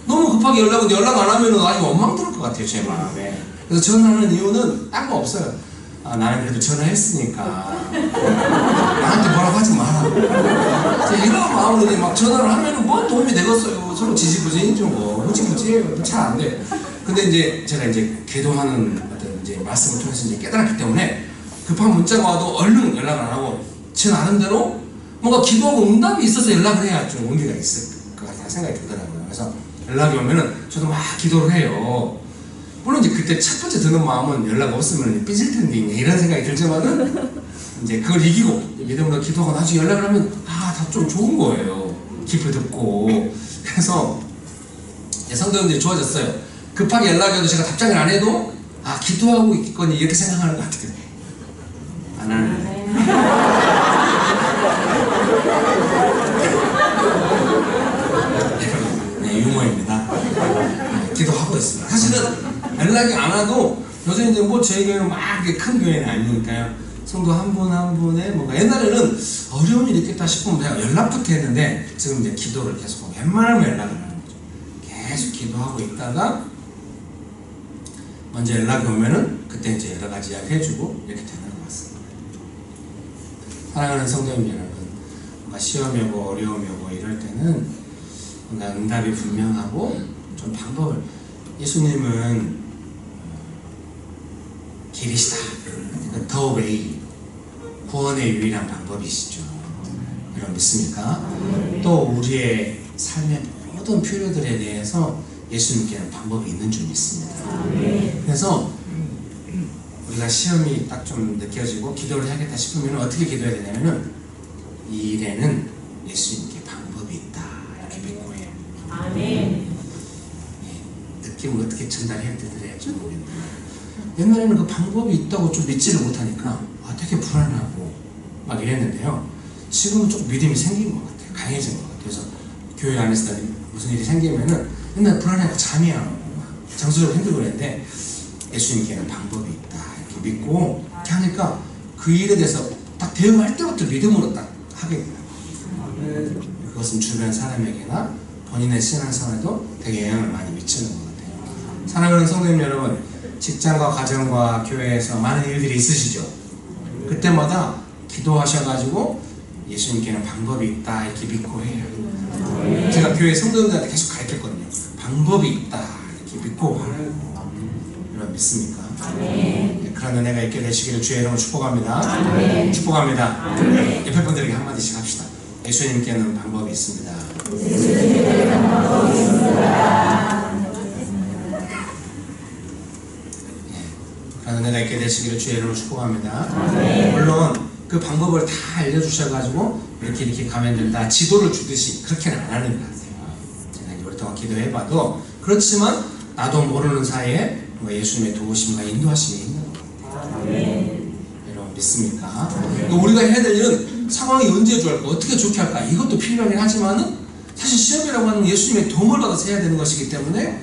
너무 급하게 연락 안 하면 아주 원망 들을 것 같아요. 제 마음에. 그래서 전화하는 이유는 딴 거 없어요. 나는 그래도 전화했으니까 나한테 뭐라고 하지 마라. 이런 마음으로 막 전화를 하면은 뭐 도움이 되겠어요. 서로 지지부진이죠. 뭐 흐지부지해요. 잘 안 돼. 근데 이제 제가 이제 기도하는 어떤 이제 말씀을 통해서 이제 깨달았기 때문에 급한 문자가 와도 얼른 연락을 안 하고 제 나름대로 뭔가 기도하고 응답이 있어서 연락을 해야 좀 의미가 있을 것 같다는 생각이 들더라고요. 그래서 연락이 오면은 저도 막 기도를 해요. 물론 이제 그때 첫 번째 드는 마음은 연락 없으면 삐질 텐데 이런 생각이 들지만은 이제 그걸 이기고 믿음으로 기도하고 나중에 연락을 하면 다 좀 좋은 거예요. 기쁘 듣고. 그래서 성도님들이 좋아졌어요. 급하게 연락이 와도 제가 답장을 안 해도 기도하고 있겠거니 이렇게 생각하는 것 같아요. 안 하는데. 네, 유머입니다. 기도하고 있습니다. 사실은 연락이 안 와도 요새 이제 뭐 저희 교회는 막 큰 교회는 아니니까요. 성도 한 분 한 분의 뭔가 옛날에는 어려운 일이 있겠다 싶으면 내가 연락부터 했는데 지금 이제 기도를 계속 웬만하면 연락을 하는 거죠. 계속 기도하고 있다가 먼저 연락이 오면은 그때 이제 여러 가지 이야기 해주고 이렇게 되는 것 같습니다. 사랑하는 성도님 여러분, 뭔가 시험이 오고 어려움이 오고 이럴 때는 뭔가 응답이 분명하고 좀 방법을 예수님은 길이시다. 더 웨이, 구원의 유일한 방법이시죠. 여러분 믿습니까? 또 우리의 삶의 모든 필요들에 대해서 예수님께는 방법이 있는 줄 믿습니다. 그래서 우리가 시험이 딱 좀 느껴지고 기도를 해야겠다 싶으면 어떻게 기도해야 되냐면은 이 일에는 예수님께 방법이 있다 이렇게 믿고 해요. 아멘. 느낌을 어떻게 전달해야 되더라죠? 옛날에는 그 방법이 있다고 좀 믿지를 못하니까 되게 불안하고 막 이랬는데요. 지금은 좀 믿음이 생긴 것 같아요. 강해진 것 같아요. 그래서 교회 안에서 무슨 일이 생기면은 옛날 불안해하고 잠이 안 오고 장소적으로 힘들고 그랬는데 예수님께는 방법이 있다 이렇게 믿고 이렇게 하니까 그 일에 대해서 딱 대응할 때부터 믿음으로 딱 하게 돼요. 그것은 주변 사람에게나 본인의 신앙생활에도 되게 영향을 많이 미치는 것 같아요. 사랑하는 성도님 여러분, 직장과 가정과 교회에서 많은 일들이 있으시죠? 그때마다 기도하셔가지고 예수님께는 방법이 있다 이렇게 믿고 해요. 제가 교회 성도님들한테 계속 가르쳤거든요. 방법이 있다 이렇게 믿고 하는 여러분 믿습니까? 네, 그런 은혜가 있게 되시기를 주의 이름으로 축복합니다. 축복합니다. 옆에 분들에게 한마디씩 합시다. 예수님께는 방법이 있습니다. 은혜가 있게 되시기를 주의 이름으로 축복합니다. 물론 그 방법을 다 알려주셔가지고 이렇게 가면 된다 지도를 주듯이 그렇게는 안 하는 것 같아요. 제가 오랫동안 기도해봐도 그렇지만 나도 모르는 사이에 예수님의 도우심과 인도하심이 있는 것 같아요. 여러분 믿습니까? 우리가 해야 될 일은 상황이 언제 좋을까 어떻게 좋게 할까 이것도 필요하긴 하지만은 사실 시험이라고 하는 예수님의 도움을 받아서 해야 되는 것이기 때문에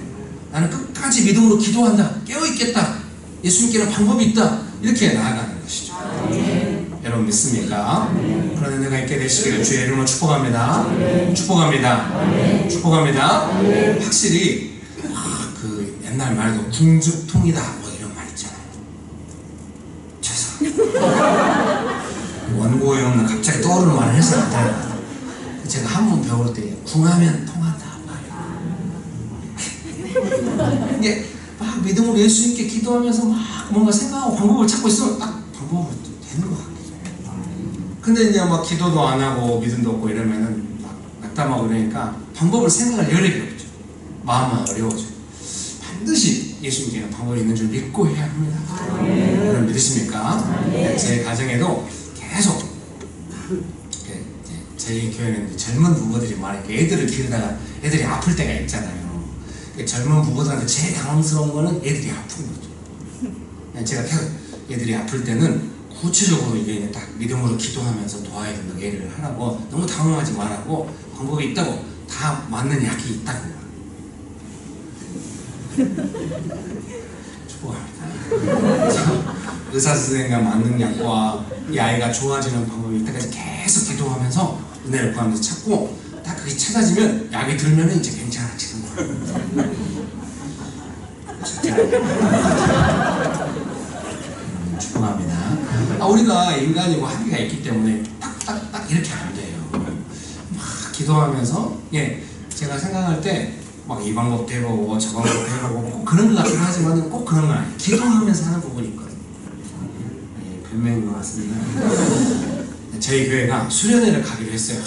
나는 끝까지 믿음으로 기도한다 깨어있겠다 예수님께는 방법이 있다 이렇게 나아가는 것이죠. 여러분 믿습니까? 그런 은혜가 있게 되시기를 주의 이름으로 축복합니다. 축복합니다. 축복합니다. 확실히 그 옛날 말도 궁죽통이다 뭐 이런 말 있잖아요. 죄송합니다. 원고에 없는 갑자기 떠오르는 말을 해서 안 돼요. 제가 한 번 배울 때 궁하면 통한다 이게 막 믿음으로 예수님께 기도하면서 막 뭔가 생각하고 방법을 찾고 있으면 딱 방법으로 되는 것 같아요. 근데 이제 막 기도도 안 하고 믿음도 없고 이러면은 막 낙담하고 그러니까 방법을 생각할 여력이 없죠. 마음은 어려워져요. 반드시 예수님께는 방법이 있는 줄 믿고 해야 합니다. 여러분 믿으십니까? 제 가정에도 계속 저희 교회는 젊은 부부들이 많으니까 애들을 기르다가 애들이 아플 때가 있잖아요. 젊은 부부들한테 제일 당황스러운 거는 애들이 아픈 거죠. 제가 계속 애들이 아플 때는 구체적으로 이게 딱 믿음으로 기도하면서 도와야 된다고 얘기를 하라고, 너무 당황하지 말라고, 방법이 있다고, 다 맞는 약이 있다고. 축복합니다. 의사 선생님과 맞는 약과 이 아이가 좋아지는 방법이 있다까지 계속 기도하면서 은혜를 구하면서 찾고, 딱 그게 찾아지면 약이 들면 이제 괜찮아지는 거예요. 축복합니다. 우리가 인간이고 한계가 있기 때문에 딱 이렇게 안 돼요. 막 기도하면서, 제가 생각할 때 막 이 방법도 해보고 저 방법도 해보고 꼭 그런 것 같긴 하지만 꼭 그런 건 아니에요. 기도하면서 하는 부분이 있거든요. 변명인 것 같습니다. 저희 교회가 수련회를 가기로 했어요.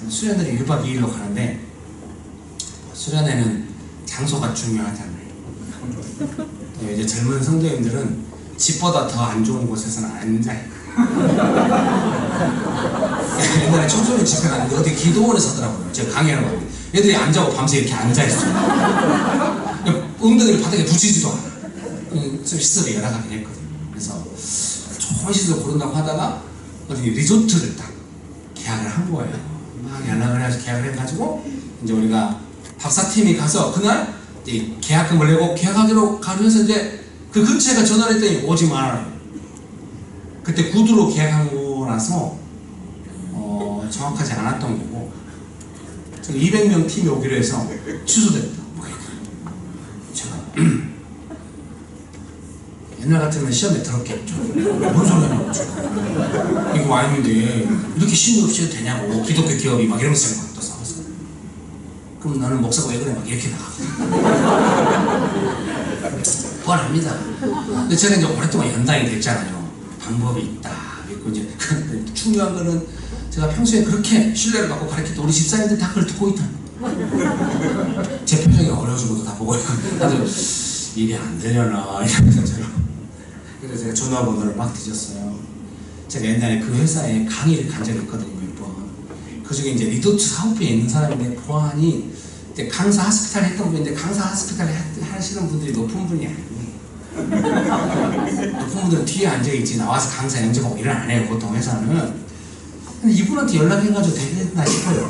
수련회를 1박 2일로 가는데, 수련회는 장소가 중요하잖아요. 이제 젊은 성도님들은 집보다 더 안 좋은 곳에서는 안 앉아요. 옛날에 청소년 집회 갔는데 어디 기도원에서 하더라고요. 제가 강의하러 갔는데 애들이 앉아고 밤새 이렇게 앉아있어요. 엉덩이를 바닥에 붙이지도 않아요. 시설이 열악하긴 했거든요. 그래서 좋은 시설 고른다고 하다가 어디 리조트를 딱 계약을 한 거예요. 막 연락을 해서 계약을 해가지고 이제 우리가 답사팀이 가서 그날 이제 계약금을 내고 계약하기로 가면서 이제 그 근처에가 전화를 했더니 오지 말아요. 그때 구두로 계약한 거라서 정확하지 않았던 거고, 200명 팀이 오기로 해서 취소됐다. 제가 옛날 같으면 시험에 들었겠죠. 뭔 소리냐고. 이거 와 있는데 이렇게 신이 없이 해도 되냐고. 기독교 기업이 막 이러면서 막 또 싸웠어. 그럼 나는 목사가 왜 그래? 막 이렇게 나가거든요. 뻔합니다. 근데 제가 이제 오랫동안 연당이 됐잖아요. 방법이 있다. 그리고 이제 중요한 거는 제가 평소에 그렇게 신뢰를 받고 가르쳤던 우리 집사님들 다 그걸 듣고 있다. 제 표정이 어려워진 것도 다 보고 다들 일이 안 되려나 이러면서 그래서 제가 전화번호를 막 뒤졌어요. 제가 옛날에 그 회사에 강의를 간 적이 있거든요. 몇 번. 그 중에 이제 리조트 사업부에 있는 사람인데 보안이 이제 강사 하스피탈 했던 분인데, 강사 하스피탈 하시는 분들이 높은 분이 아니에요. 높은 분들은 뒤에 앉아있지 나와서 강사 영접하고 일을 안 해요. 보통 회사는. 근데 이분한테 연락해가지고 되겠나 싶어요.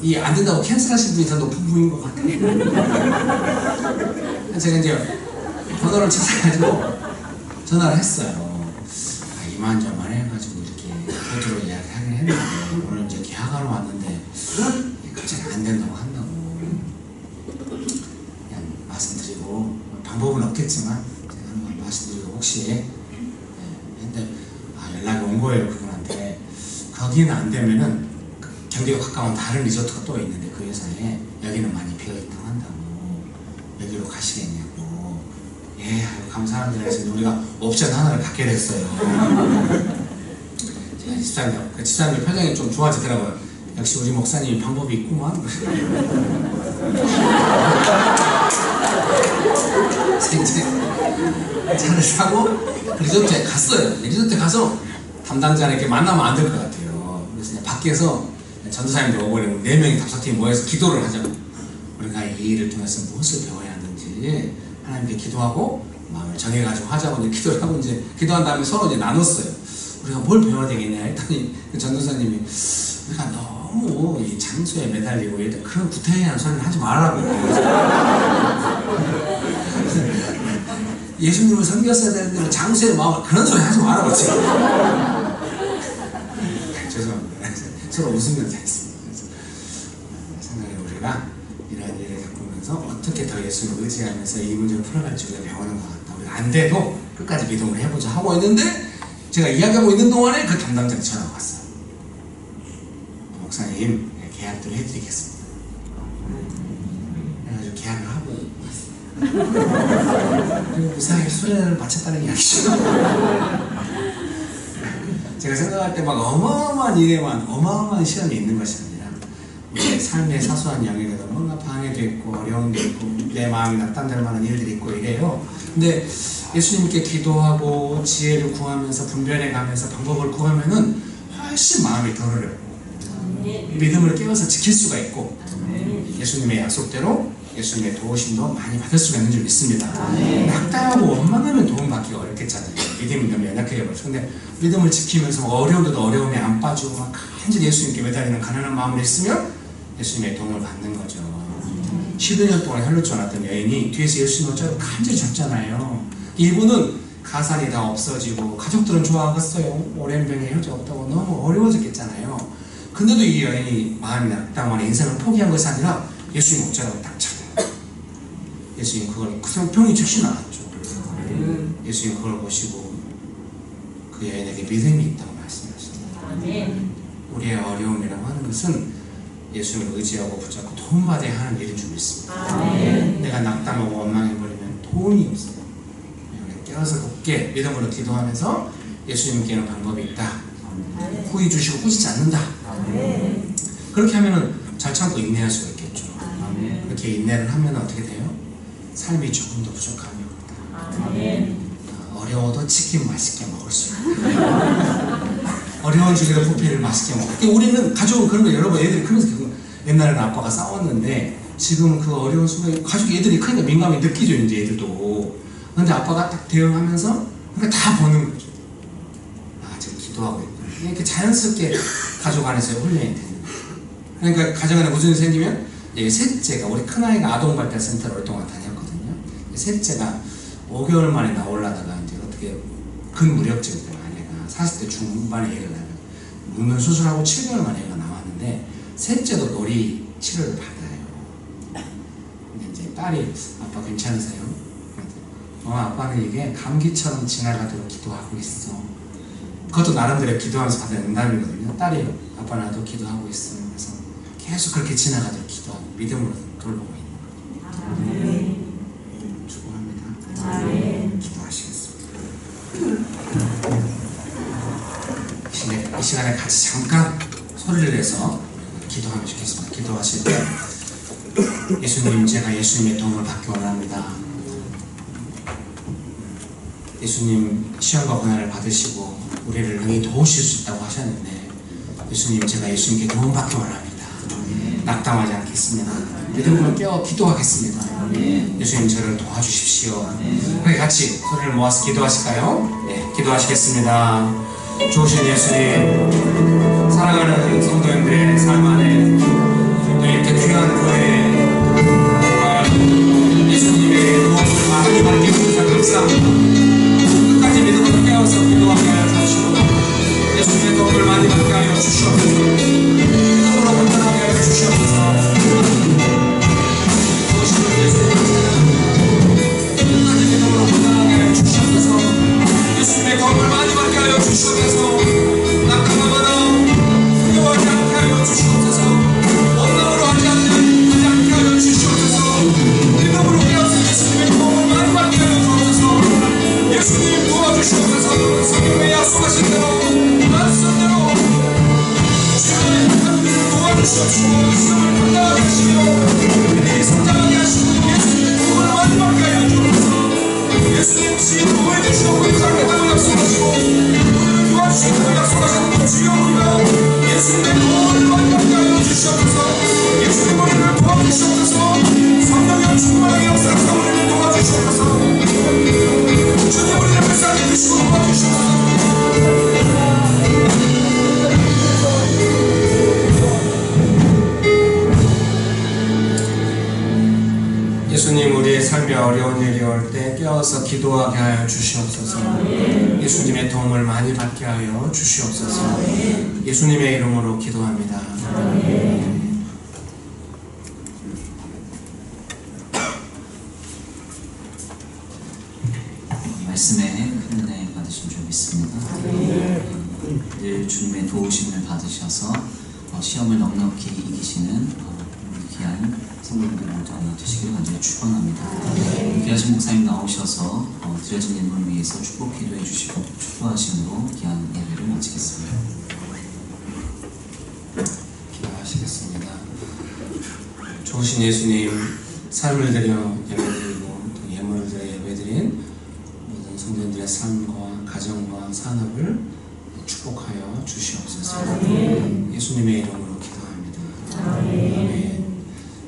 이 안 된다고 캔슬하신 분이 더 높은 분인 것 같아요. 제가 이제 번호를 찾아가지고 전화를 했어요. 이만저만 해가지고 이렇게 보드로 이야기하긴 했는데 오늘 이제 계약하러 왔는데 갑자기 안 된다고 한다고 그냥 말씀드리고, 방법은 없겠지만 제가 한번 말씀드리고, 혹시 근데 연락이 온 거예요. 그분한테. 거기는 안 되면은 경기가 가까운 다른 리조트가 또 있는데 그 회사에 여기는 많이 비어있다고 한다고, 여기로 가시겠냐고. 아유, 감사합니다 해서 우리가 옵션 하나를 갖게 됐어요. 제가 집사님 표정이 좀 좋아지더라고요. 역시 우리 목사님이 방법이 있구만. 이제 차를 사고 리조트에 갔어요. 리조트에 가서 담당자를 만나면 안 될 것 같아요. 그래서 밖에서 전도사님들 오고 이러면 4명이 답사팀이 모여서 기도를 하자고. 우리가 이 일을 통해서 무엇을 배워야 하는지 하나님께 기도하고 마음을 정해가지고 하자고 이제 기도를 하고, 이제 기도한 다음에 서로 이제 나눴어요. 우리가 뭘 배워야 되겠냐 했더니 그 전도사님이 우리가 너무 이 장소에 매달리고 이럴 그런 구태의한 소리를 하지 말라고. 예수님을 섬겼어야 되는데 장소에 마음 그런 소리 하지 말라고 지금. 죄송합니다. 서로 웃으면서 했습니다. 그래서 생각에 우리가 이런 일을 겪으면서 어떻게 더 예수님을 의지하면서 이 문제를 풀어갈지 우리가 배우는 것 같다. 우리가 안 돼도 끝까지 믿음을 해보자 하고 있는데, 제가 이야기하고 있는 동안에 그 담당자가 전화가 왔어요. 목사님, 계약들 해드리겠습니다. 그래가지고 계약을 하고 왔어요. 그리고 무사히 수련을 마쳤다는 이야기죠. 제가 생각할 때 막 어마어마한 일에만 어마어마한 시험이 있는 것이 아니라 우리의 삶의 사소한 영역에도 뭔가 방해도 있고 어려움도 있고 내 마음이 낙담될 만한 일들이 있고 이래요. 근데 예수님께 기도하고 지혜를 구하면서 분별해 가면서 방법을 구하면은 훨씬 마음이 덜어려고 믿음을 깨워서 지킬 수가 있고 예수님의 약속대로 예수님의 도우심도 많이 받을 수가 있는 줄 믿습니다. 낙담하고 원망하면 도움받기가 어렵겠잖아요. 믿음이 너무 연약해져 버려서. 근데 믿음을 지키면서 어려움도 어려움에 안 빠지고 막 간절히 예수님께 매달리는 가난한 마음을 있으면 예수님의 도움을 받는 거죠. 12년 동안 혈루증 왔던 여인이 뒤에서 예수님을 간절히 잡잖아요. 이분은 가산이 다 없어지고 가족들은 좋아하겠어요. 오랜 병에 효자 없다고 너무 어려워졌겠잖아요. 근데도 이 여인이 마음이 낙담하는 인생을 포기한 것이 아니라 예수님 목자라고 딱 찾아요. 예수님 그걸 병이 즉시 나았죠. 예수님 그걸 보시고 그 여인에게 믿음이 있다고 말씀하셨습니다. 우리의 어려움이라고 하는 것은 예수님을 의지하고 붙잡고 도움받아야 하는 일인 줄 믿습니다. 내가 낙담하고 원망해버리면 도움이 없어요. 깨어서 굳게 믿음으로 기도하면서 예수님께는 방법이 있다. 구해 주시고 꾸짖지 않는다. 그렇게 하면은 잘 참고 인내할 수가 있겠죠. 그렇게 인내를 하면 어떻게 돼요? 삶이 조금 더 부족하면 어려워도 치킨 맛있게 먹을 수 있고 어려운 중에도 부페를 맛있게 먹고. 그러니까 우리는 가족은 그런 거 여러 번 애들이 크면서 옛날에는 아빠가 싸웠는데 지금 그 어려운 순간에 가족이 애들이 크니까 민감히 느끼죠. 이제 애들도. 근데 아빠가 딱 대응하면서 그러니까 다 보는 거죠. 아, 지금 기도하고 있구나. 이렇게 자연스럽게 가족 안에서 훈련이 되는 거예요. 그러니까 가정 안에 무슨 일이 생기면 셋째가, 우리 큰아이가 아동발달센터를 오랫동안 다녔거든요. 셋째가 5개월 만에 나오려다가 이제 어떻게 근무력증 때문에 아내가 40대 중반에 애를 낳으면 묵는 수술하고 7개월 만에 애가 나왔는데 셋째도 놀이 치료를 받아요. 근데 이제 딸이 아빠 괜찮으세요? 아빠는 이게 감기처럼 지나가도록 기도하고 있어. 그것도 나름대로 기도하면서 받은 응답이거든요. 딸이 아빠 나도 기도하고 있어. 그래서 계속 그렇게 지나가도록 기도하고 믿음으로 그걸 보고 있는 거예요. 축복합니다. 기도하시겠습니다. 이 시간에 같이 잠깐 소리를 내서 기도하면 좋겠습니다. 기도하실 때 예수님, 제가 예수님의 도움을 받기 원합니다. 예수님 시험과 고난을 받으시고 우리를 능히 도우실 수 있다고 하셨는데 예수님, 제가 예수님께 도움받기 원합니다. 낙담하지 않겠습니다. 믿음으로 깨어 기도하겠습니다. 예수님 저를 도와주십시오. 우리 같이 소리를 모아서 기도하실까요? 네, 기도하시겠습니다. 좋으신 예수님, 사랑하는 성도님들의 삶 안에 또 이렇게 귀한 교회에 예수님의 도움을 많이 받게 해주셔서 감사합니다. 끝까지 믿음으로 깨어서 기도하게 하여 주시고 예수님의 도움을 많이 받게 하여 주시옵소서. 믿음으로 건강하게 하여 주시옵소서. 무엇이든 예수님을 찬양합니다. 끝까지 믿음으로 건강하게 하여 주시옵소서. 예수님의 도움을 많이 받게 하여 주시옵소서. 낙담하거나 두려워하지 않게 하여 주시옵소서. 원망으로 하지 않게 하여 주시옵소서. 믿음으로 깨어서 예수님의 도움을 많이 받게 하여 주옵소서. 예수님 도와주시옵소서. 성경에 약속하신 대로 말씀대로 주의 하나님을 도와주시옵시고 시험을 감당하게 하시며 우리 성장하게 하시고 예수님의 도움을 많이 받게 하여 주옵소서. 예수님 지혜 도와주시고 감사하겠다고 약속하시고 우리를 도와주시고 약속하시는 주여 우리가 예수님의 도움을 많이 받게 하여 주시옵소서. 예수님 우리를 도와주시옵소서. 성령의 충만하게 역사하사 우리를 도와주시옵소서. 주님 우리를 불쌍히 드시고 도와주시옵소서. 예수님, 우리의 삶에 어려운 일이 올 때 깨어서 기도하게 하여 주시옵소서. 예수님의 도움을 많이 받게 하여 주시옵소서. 예수님의 이름으로 기도합니다. 말씀에 큰 은혜 받으신 줄 믿습니다. 늘 주님의 도우심을 받으셔서 시험을 넉넉히 이기시는 우리 귀한 성도님들 모두 하나 되시기를 간절히 축원합니다. 귀하신 목사님 나오셔서 드려진 예물 위해서 축복 기도해 주시고 축복하심으로 귀한 예배를 마치겠습니다. 기도하시겠습니다. 좋으신 예수님, 삶을 들여 예배드리고 또 예물을 들여 예배드린 모든 성도님들의 삶과 가정과 산업을 축복하여 주시옵소서. 예수님의 이름으로 기도합니다. 아멘.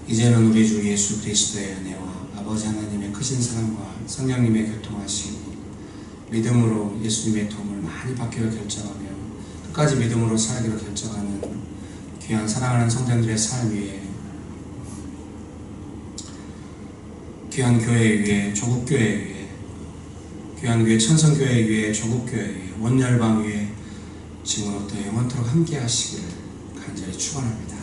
이제는 우리 주 예수 그리스도의 은혜와 아버지 하나님의 크신 사랑과 성령님의 교통하심, 믿음으로 예수님의 도움을 많이 받기로 결정하며 끝까지 믿음으로 살기로 결정하는 귀한 사랑하는 성도들의 삶 위에, 귀한 교회 위에, 조국교회 위에, 귀한 교회 천성교회 위에, 조국교회 위에, 원열방 위에 지금부터 영원토록 함께 하시기를 간절히 축원합니다.